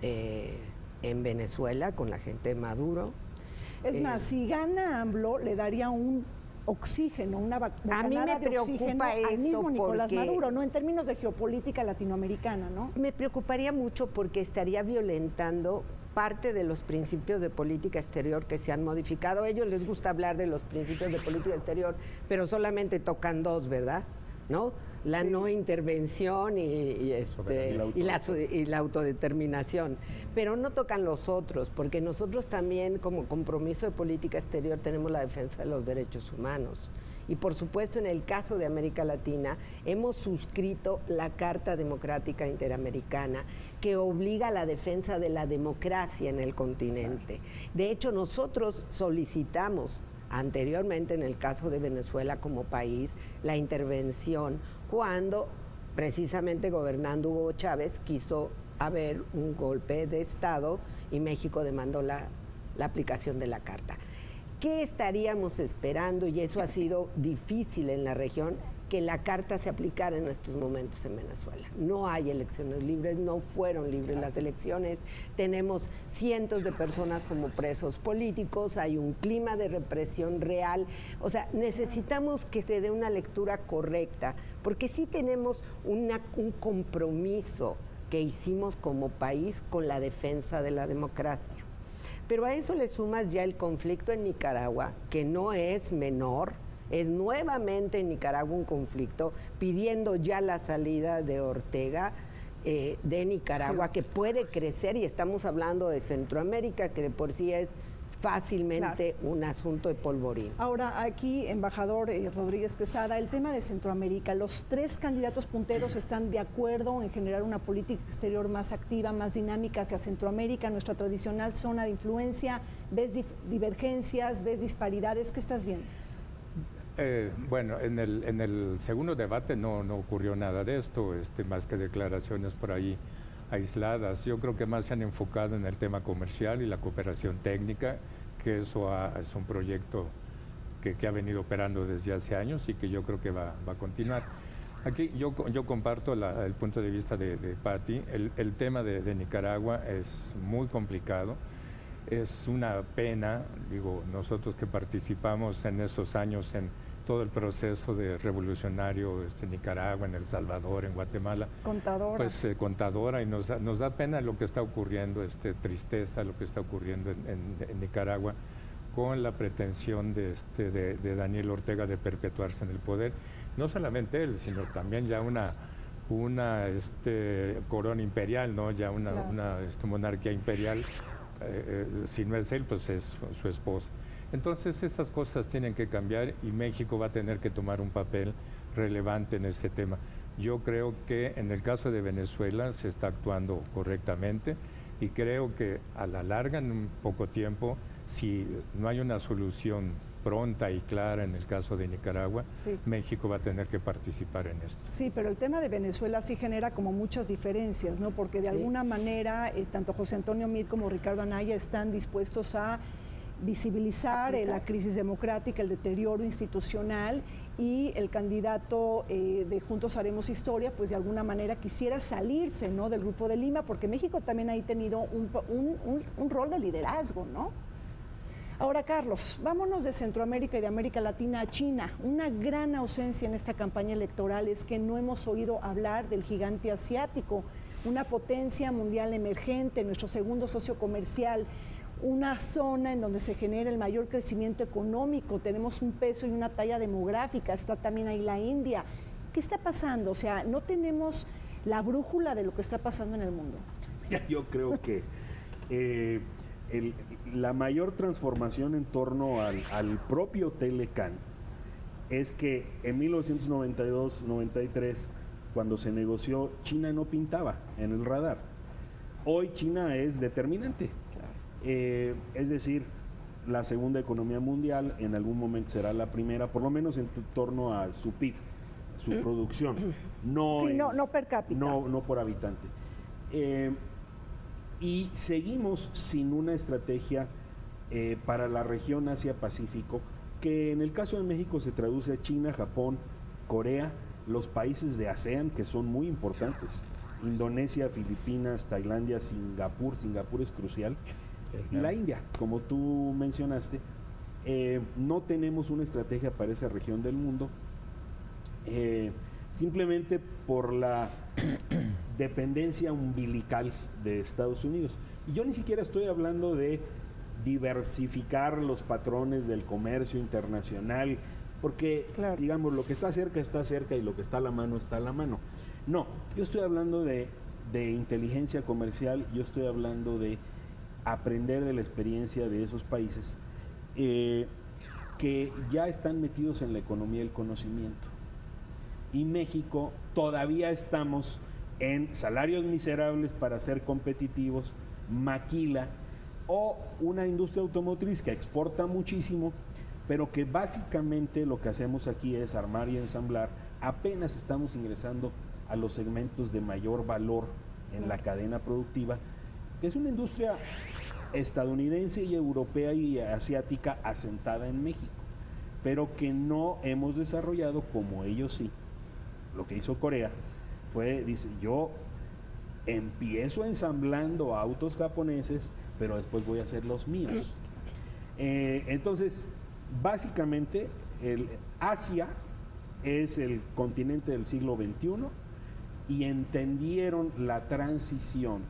en Venezuela, con la gente de Maduro. Es más, si gana AMLO, le daría un oxígeno, una A mí me bocanada de preocupa oxígeno al mismo eso Nicolás porque- Maduro, ¿no? En términos de geopolítica latinoamericana, ¿no? Me preocuparía mucho porque estaría violentando parte de los principios de política exterior que se han modificado. A ellos les gusta hablar de los principios de política exterior, pero solamente tocan dos, ¿verdad? ¿No? La no intervención y la autodeterminación. Pero no tocan los otros, porque nosotros también, como compromiso de política exterior, tenemos la defensa de los derechos humanos. Y por supuesto, en el caso de América Latina, hemos suscrito la Carta Democrática Interamericana, que obliga a la defensa de la democracia en el continente. De hecho, nosotros solicitamos anteriormente, en el caso de Venezuela como país, la intervención cuando precisamente gobernando Hugo Chávez quiso haber un golpe de Estado y México demandó la aplicación de la Carta. ¿Qué estaríamos esperando? Y eso ha sido difícil en la región, que la Carta se aplicara en estos momentos en Venezuela. No hay elecciones libres, no fueron libres las elecciones, tenemos cientos de personas como presos políticos, hay un clima de represión real, o sea, necesitamos que se dé una lectura correcta, porque sí tenemos un compromiso que hicimos como país con la defensa de la democracia. Pero a eso le sumas ya el conflicto en Nicaragua, que no es menor, es nuevamente en Nicaragua un conflicto, pidiendo ya la salida de Ortega de Nicaragua, que puede crecer, y estamos hablando de Centroamérica, que de por sí es fácilmente un asunto de polvorín. Ahora, aquí, embajador Rodríguez Quesada, el tema de Centroamérica, los tres candidatos punteros están de acuerdo en generar una política exterior más activa, más dinámica hacia Centroamérica, nuestra tradicional zona de influencia. ¿Ves divergencias, ves disparidades? ¿Qué estás viendo? Bueno, en el segundo debate no ocurrió nada de esto, más que declaraciones por ahí aisladas. Yo creo que más se han enfocado en el tema comercial y la cooperación técnica, que eso es un proyecto que ha venido operando desde hace años y que yo creo que va a continuar. Aquí yo comparto el punto de vista de Pati. El tema de Nicaragua es muy complicado. Es una pena, digo, nosotros que participamos en esos años en todo el proceso de revolucionario en Nicaragua, en El Salvador, en Guatemala. Contadora. Pues contadora, y nos da pena lo que está ocurriendo, tristeza lo que está ocurriendo en Nicaragua con la pretensión de Daniel Ortega de perpetuarse en el poder. No solamente él, sino también ya una corona imperial, ¿no? Ya una monarquía imperial. Si no es él, pues es su esposa. Entonces esas cosas tienen que cambiar y México va a tener que tomar un papel relevante en ese tema. Yo creo que en el caso de Venezuela se está actuando correctamente y creo que a la larga, en un poco tiempo, si no hay una solución pronta y clara en el caso de Nicaragua, sí, México va a tener que participar en esto. Sí, pero el tema de Venezuela sí genera como muchas diferencias, ¿no? Porque de alguna manera tanto José Antonio Meade como Ricardo Anaya están dispuestos a visibilizar la crisis democrática, el deterioro institucional, y el candidato de Juntos Haremos Historia, pues de alguna manera quisiera salirse, ¿no?, del Grupo de Lima, porque México también ha tenido un rol de liderazgo, ¿no? Ahora, Carlos, vámonos de Centroamérica y de América Latina a China. Una gran ausencia en esta campaña electoral es que no hemos oído hablar del gigante asiático, una potencia mundial emergente, nuestro segundo socio comercial, una zona en donde se genera el mayor crecimiento económico, tenemos un peso y una talla demográfica, está también ahí la India. ¿Qué está pasando? O sea, no tenemos la brújula de lo que está pasando en el mundo. Yo creo que la mayor transformación en torno al propio Telecán es que en 1992-93, cuando se negoció, China no pintaba en el radar. Hoy China es determinante. Es decir, la segunda economía mundial, en algún momento será la primera, por lo menos en torno a su PIB, su producción. No, sí, no per cápita. No por habitante. Y seguimos sin una estrategia para la región Asia-Pacífico, que en el caso de México se traduce a China, Japón, Corea, los países de ASEAN, que son muy importantes, Indonesia, Filipinas, Tailandia, Singapur es crucial, y la India, como tú mencionaste. No tenemos una estrategia para esa región del mundo, simplemente por la dependencia umbilical de Estados Unidos. Y yo ni siquiera estoy hablando de diversificar los patrones del comercio internacional, porque, claro, digamos, lo que está cerca y lo que está a la mano está a la mano. No, yo estoy hablando de inteligencia comercial, yo estoy hablando de aprender de la experiencia de esos países que ya están metidos en la economía del conocimiento. Y México todavía estamos en salarios miserables para ser competitivos, maquila, o una industria automotriz que exporta muchísimo, pero que básicamente lo que hacemos aquí es armar y ensamblar. Apenas estamos ingresando a los segmentos de mayor valor en la cadena productiva, que es una industria estadounidense y europea y asiática asentada en México, pero que no hemos desarrollado como ellos sí. Lo que hizo Corea fue, dice, yo empiezo ensamblando autos japoneses, pero después voy a hacer los míos. Entonces, básicamente, Asia es el continente del siglo XXI y entendieron la transición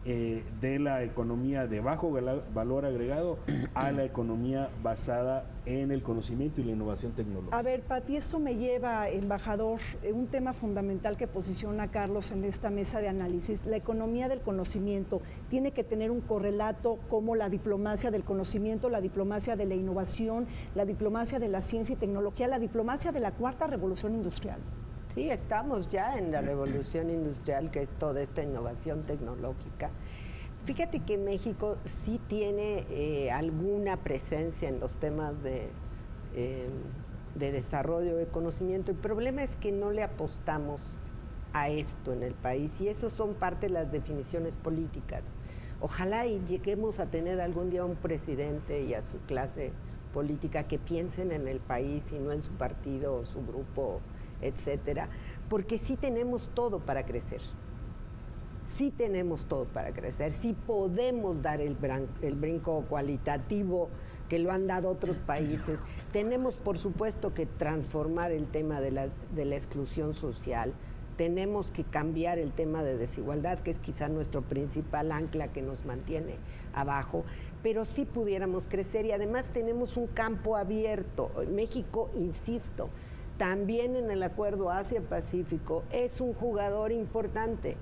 de la economía de bajo valor agregado a la economía basada en el conocimiento y la innovación tecnológica. A ver, Pati, esto me lleva, embajador, un tema fundamental que posiciona Carlos en esta mesa de análisis. La economía del conocimiento tiene que tener un correlato como la diplomacia del conocimiento, la diplomacia de la innovación, la diplomacia de la ciencia y tecnología, la diplomacia de la cuarta revolución industrial. Sí, estamos ya en la revolución industrial, que es toda esta innovación tecnológica. Fíjate que México sí tiene alguna presencia en los temas de desarrollo de conocimiento. El problema es que no le apostamos a esto en el país, y eso son parte de las definiciones políticas. Ojalá y lleguemos a tener algún día un presidente y a su clase política que piensen en el país y no en su partido o su grupo, etcétera, porque sí tenemos todo para crecer. sí tenemos todo para crecer, sí podemos dar el brinco cualitativo que lo han dado otros países. Tenemos, por supuesto, que transformar el tema de la exclusión social. Tenemos que cambiar el tema de desigualdad, que es quizá nuestro principal ancla que nos mantiene abajo, pero sí pudiéramos crecer y además tenemos un campo abierto. México, insisto, también en el acuerdo Asia-Pacífico es un jugador importante.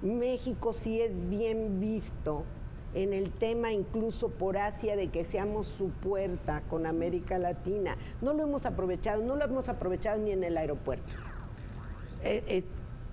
México sí es bien visto en el tema incluso por Asia de que seamos su puerta con América Latina. No lo hemos aprovechado ni en el aeropuerto.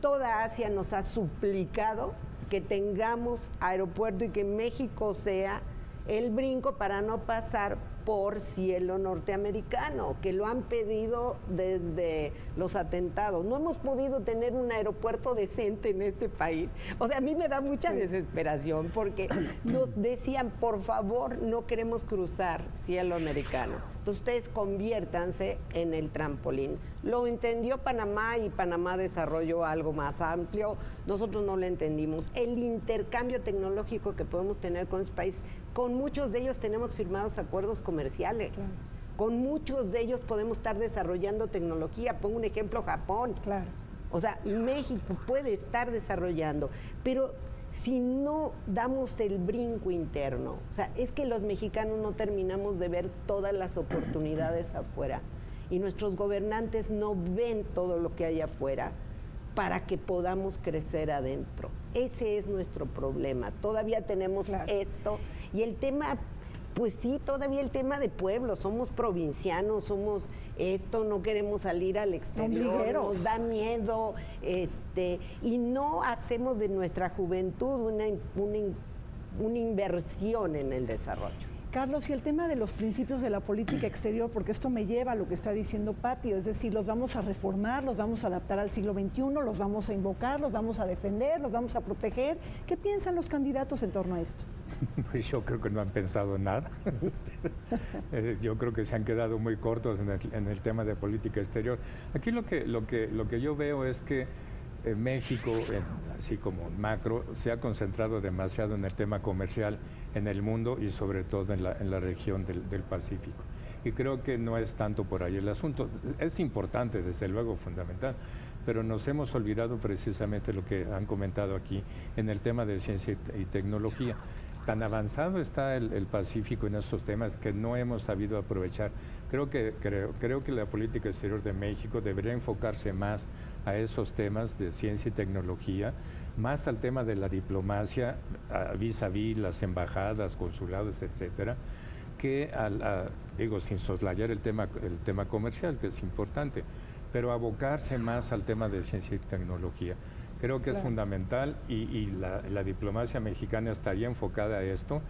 Toda Asia nos ha suplicado que tengamos aeropuerto y que México sea el brinco para no pasar por cielo norteamericano, que lo han pedido desde los atentados. No hemos podido tener un aeropuerto decente en este país. O sea, a mí me da mucha desesperación porque nos decían, por favor, no queremos cruzar cielo americano. Entonces ustedes conviértanse en el trampolín. Lo entendió Panamá y Panamá desarrolló algo más amplio. Nosotros no lo entendimos. El intercambio tecnológico que podemos tener con este país, con muchos de ellos tenemos firmados acuerdos comerciales. Claro. Con muchos de ellos podemos estar desarrollando tecnología. Pongo un ejemplo, Japón. Claro. O sea, México puede estar desarrollando, pero si no damos el brinco interno, o sea, es que los mexicanos no terminamos de ver todas las oportunidades afuera y nuestros gobernantes no ven todo lo que hay afuera para que podamos crecer adentro. Ese es nuestro problema. Todavía tenemos esto y el tema, pues sí, todavía el tema de pueblo, somos provincianos, somos esto, no queremos salir al exterior, nos da miedo, y no hacemos de nuestra juventud una inversión en el desarrollo. Carlos, y el tema de los principios de la política exterior, porque esto me lleva a lo que está diciendo Pati, es decir, los vamos a reformar, los vamos a adaptar al siglo XXI, los vamos a invocar, los vamos a defender, los vamos a proteger. ¿Qué piensan los candidatos en torno a esto? Pues yo creo que no han pensado nada. Yo creo que se han quedado muy cortos en el tema de política exterior. Aquí lo que yo veo es que México, así como macro, se ha concentrado demasiado en el tema comercial en el mundo y sobre todo en la región del Pacífico. Y creo que no es tanto por ahí el asunto. Es importante, desde luego, fundamental, pero nos hemos olvidado precisamente lo que han comentado aquí en el tema de ciencia y tecnología. Tan avanzado está el Pacífico en estos temas que no hemos sabido aprovechar. Creo que la política exterior de México debería enfocarse más a esos temas de ciencia y tecnología, más al tema de la diplomacia, vis a vis las embajadas, consulados, etcétera, que digo, sin soslayar el tema comercial, que es importante, pero abocarse más al tema de ciencia y tecnología. Creo que es fundamental y la diplomacia mexicana estaría enfocada a esto.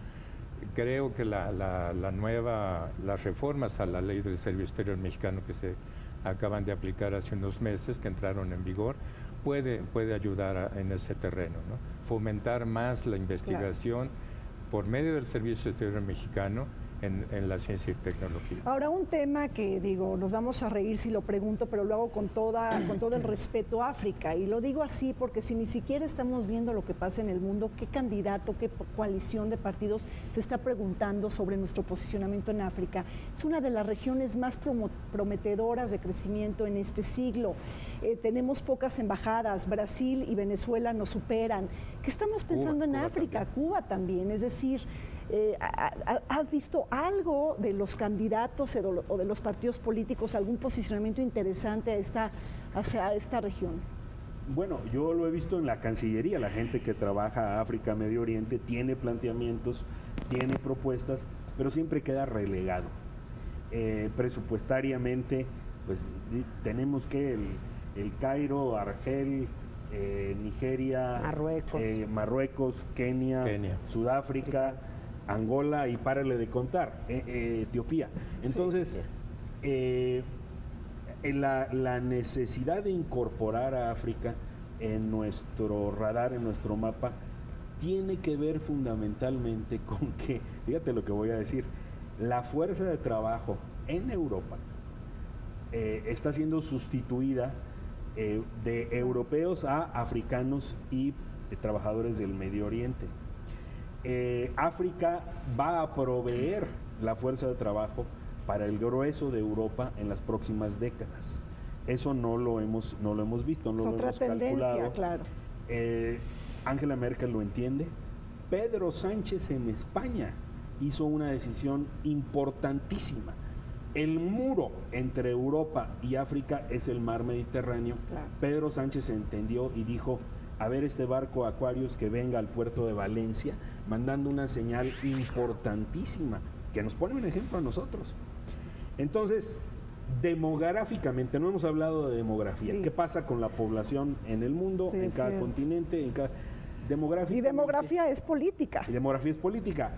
Creo que las reformas a la ley del Servicio Exterior Mexicano que se acaban de aplicar hace unos meses, que entraron en vigor, puede ayudar en ese terreno, ¿no? Fomentar más la investigación por medio del Servicio Exterior Mexicano en la ciencia y tecnología. Ahora, un tema que, digo, nos vamos a reír si lo pregunto, pero lo hago con todo el respeto a África, y lo digo así porque si ni siquiera estamos viendo lo que pasa en el mundo, ¿qué candidato, qué coalición de partidos se está preguntando sobre nuestro posicionamiento en África? Es una de las regiones más prometedoras de crecimiento en este siglo. Tenemos pocas embajadas, Brasil y Venezuela nos superan. ¿Qué estamos pensando en África? También. Cuba también, es decir, ¿has visto algo de los candidatos o de los partidos políticos, algún posicionamiento interesante hacia esta región? Bueno, yo lo he visto en la Cancillería, la gente que trabaja África, Medio Oriente, tiene planteamientos, tiene propuestas, pero siempre queda relegado. Presupuestariamente, pues tenemos que el Cairo, Argel, Nigeria, Marruecos, Kenia, Sudáfrica, Angola y párale de contar, Etiopía. Entonces, la necesidad de incorporar a África en nuestro radar, en nuestro mapa, tiene que ver fundamentalmente con que, fíjate lo que voy a decir, la fuerza de trabajo en Europa está siendo sustituida de europeos a africanos y trabajadores del Medio Oriente. África va a proveer la fuerza de trabajo para el grueso de Europa en las próximas décadas. Eso no lo hemos visto, no lo hemos calculado. Claro. Angela Merkel lo entiende. Pedro Sánchez en España hizo una decisión importantísima. El muro entre Europa y África es el mar Mediterráneo. Claro. Pedro Sánchez entendió y dijo, a ver este barco Aquarius que venga al puerto de Valencia, mandando una señal importantísima, que nos pone un ejemplo a nosotros. Entonces, demográficamente, no hemos hablado de demografía. Sí. ¿Qué pasa con la población en el mundo, Sí, en cada cierto. continente, en cada... Y demografía es política. Y demografía es política.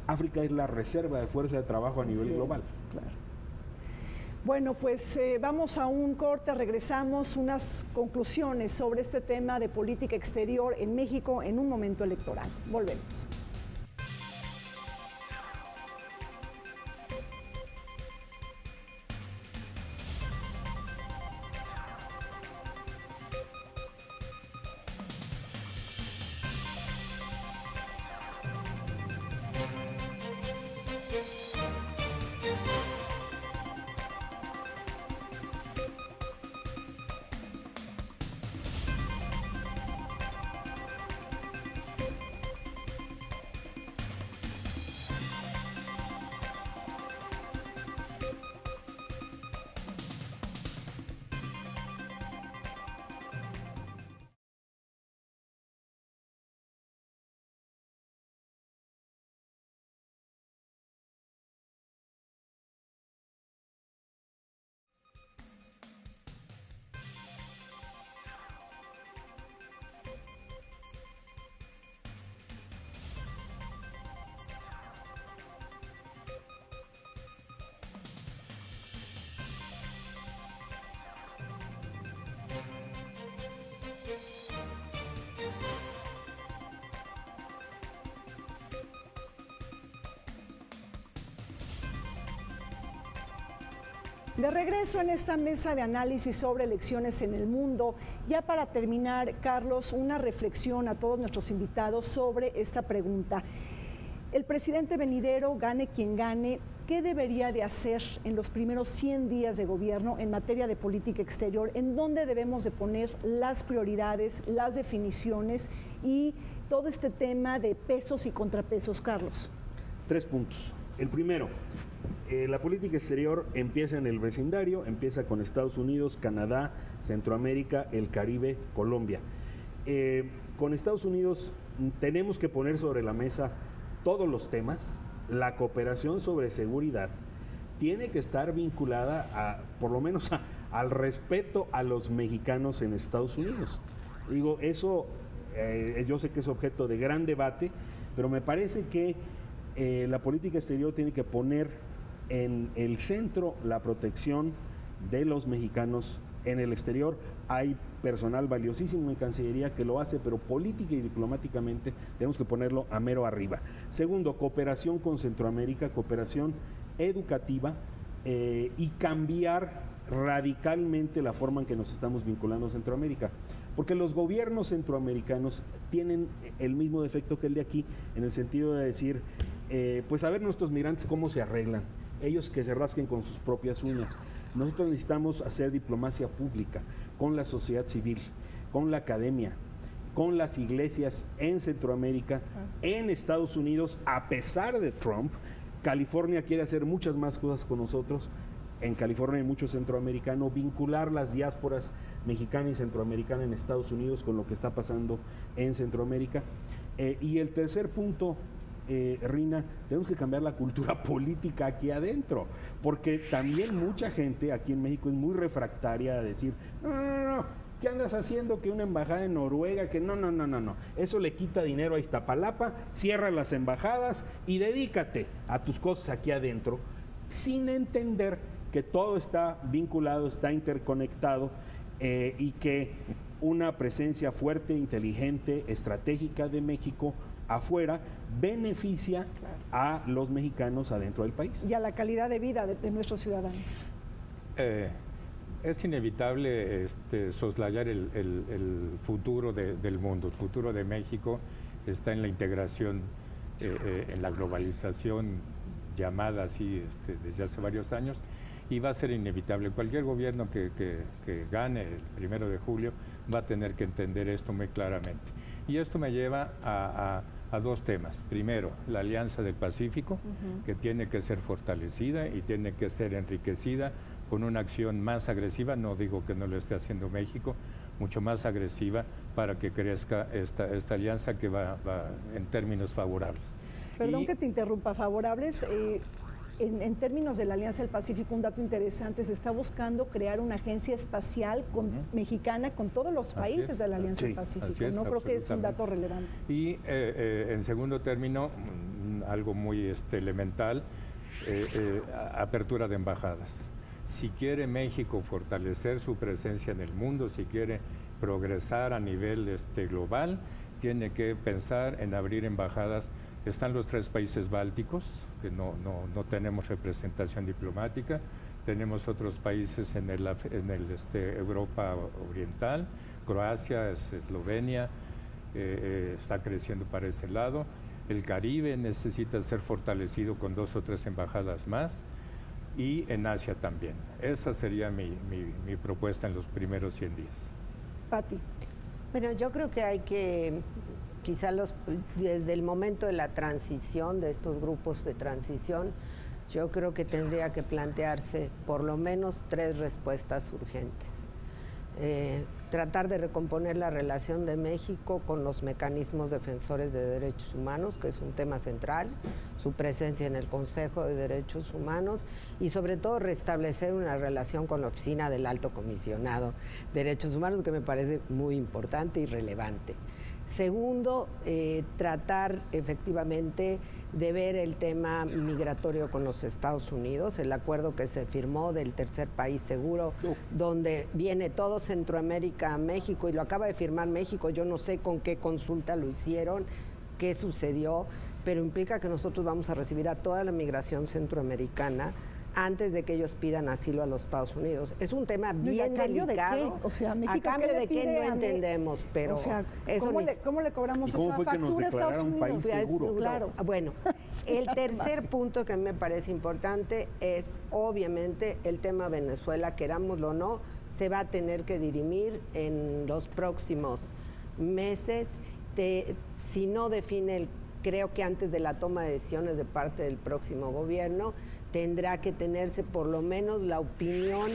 África es la reserva de fuerza de trabajo a nivel Sí, global. claro. Bueno, pues vamos a un corte, regresamos, unas conclusiones sobre este tema de política exterior en México en un momento electoral. Volvemos. De regreso en esta mesa de análisis sobre elecciones en el mundo, ya para terminar, Carlos, una reflexión a todos nuestros invitados sobre esta pregunta. El presidente venidero, gane quien gane, ¿qué debería de hacer en los primeros 100 días de gobierno en materia de política exterior? ¿En dónde debemos de poner las prioridades, las definiciones y todo este tema de pesos y contrapesos, Carlos? 3 puntos. El primero, la política exterior empieza en el vecindario, empieza con Estados Unidos, Canadá, Centroamérica, el Caribe, Colombia. Con Estados Unidos tenemos que poner sobre la mesa todos los temas. La cooperación sobre seguridad tiene que estar vinculada por lo menos al respeto a los mexicanos en Estados Unidos. Digo, eso yo sé que es objeto de gran debate, pero me parece que la política exterior tiene que poner en el centro la protección de los mexicanos en el exterior. Hay personal valiosísimo en Cancillería que lo hace, pero política y diplomáticamente tenemos que ponerlo a mero arriba. Segundo, cooperación con Centroamérica, cooperación educativa y cambiar radicalmente la forma en que nos estamos vinculando a Centroamérica. Porque los gobiernos centroamericanos tienen el mismo defecto que el de aquí, en el sentido de decir, pues a ver nuestros migrantes cómo se arreglan, ellos que se rasquen con sus propias uñas. Nosotros necesitamos hacer diplomacia pública con la sociedad civil, con la academia, con las iglesias en Centroamérica, en Estados Unidos. A pesar de Trump, California quiere hacer muchas más cosas con nosotros. En California hay mucho centroamericano, vincular las diásporas mexicana y centroamericana en Estados Unidos con lo que está pasando en Centroamérica. Y el tercer punto, Rina, tenemos que cambiar la cultura política aquí adentro, porque también mucha gente aquí en México es muy refractaria a decir, no, ¿qué andas haciendo que una embajada en Noruega? Que no, eso le quita dinero a Iztapalapa, cierra las embajadas y dedícate a tus cosas aquí adentro, sin entender que todo está vinculado, está interconectado y que una presencia fuerte, inteligente, estratégica de México afuera beneficia a los mexicanos adentro del país. Y a la calidad de vida de nuestros ciudadanos. Es inevitable soslayar el futuro del mundo. El futuro de México está en la integración, en la globalización llamada así desde hace varios años, y va a ser inevitable. Cualquier gobierno que gane el 1 de julio va a tener que entender esto muy claramente. Y esto me lleva a dos temas. Primero, la Alianza del Pacífico, que tiene que ser fortalecida y tiene que ser enriquecida con una acción más agresiva, no digo que no lo esté haciendo México, mucho más agresiva para que crezca esta alianza que va en términos favorables. Perdón que te interrumpa, favorables. En términos de la Alianza del Pacífico, un dato interesante, se está buscando crear una agencia espacial mexicana con todos los países de la Alianza del Pacífico. No creo que es un dato relevante. Y en segundo término, algo muy elemental, apertura de embajadas. Si quiere México fortalecer su presencia en el mundo, si quiere progresar a nivel global, tiene que pensar en abrir embajadas. Están los 3 países bálticos, que no tenemos representación diplomática. Tenemos otros países en Europa Oriental, Croacia, Eslovenia, está creciendo para ese lado. El Caribe necesita ser fortalecido con 2 o 3 embajadas más. Y en Asia también. Esa sería mi propuesta en los primeros 100 días. Pati. Bueno, yo creo que hay que, quizá desde el momento de la transición, de estos grupos de transición, yo creo que tendría que plantearse por lo menos 3 respuestas urgentes. Tratar de recomponer la relación de México con los mecanismos defensores de derechos humanos, que es un tema central, su presencia en el Consejo de Derechos Humanos, y sobre todo restablecer una relación con la Oficina del Alto Comisionado de Derechos Humanos, que me parece muy importante y relevante. Segundo, tratar efectivamente de ver el tema migratorio con los Estados Unidos, el acuerdo que se firmó del tercer país seguro, donde viene todo Centroamérica a México, y lo acaba de firmar México. Yo no sé con qué consulta lo hicieron, qué sucedió, pero implica que nosotros vamos a recibir a toda la migración centroamericana antes de que ellos pidan asilo a los Estados Unidos. Es un tema bien delicado. O sea, México, ¿a cambio de qué? No entendemos, pero o sea, eso ¿cómo le cobramos esa factura a Estados Unidos? País seguro? Claro. Bueno, el tercer punto que me parece importante es, obviamente, el tema Venezuela, querámoslo o no, se va a tener que dirimir en los próximos meses. Si no define creo que antes de la toma de decisiones de parte del próximo gobierno, tendrá que tenerse por lo menos la opinión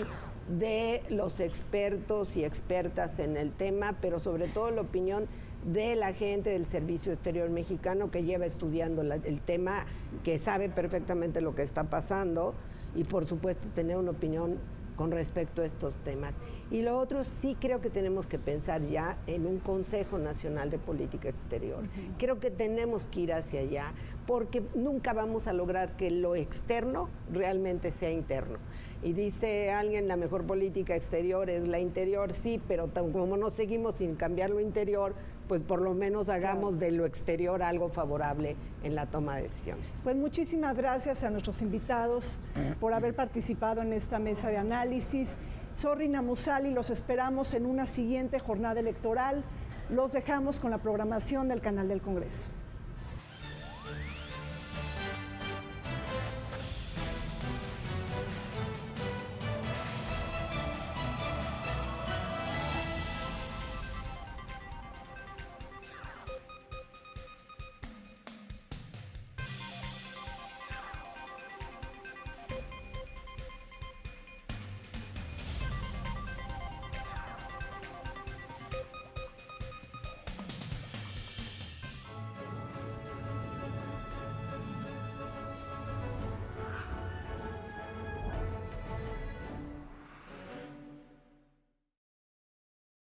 de los expertos y expertas en el tema, pero sobre todo la opinión de la gente del Servicio Exterior Mexicano, que lleva estudiando el tema, que sabe perfectamente lo que está pasando, y por supuesto tener una opinión con respecto a estos temas. Y lo otro, sí creo que tenemos que pensar ya en un Consejo Nacional de Política Exterior. Creo que tenemos que ir hacia allá, porque nunca vamos a lograr que lo externo realmente sea interno. Y dice alguien, la mejor política exterior es la interior, sí, pero como no seguimos sin cambiar lo interior, pues por lo menos hagamos de lo exterior algo favorable en la toma de decisiones. Pues muchísimas gracias a nuestros invitados por haber participado en esta mesa de análisis. Soy Rina Musali, los esperamos en una siguiente jornada electoral. Los dejamos con la programación del canal del Congreso.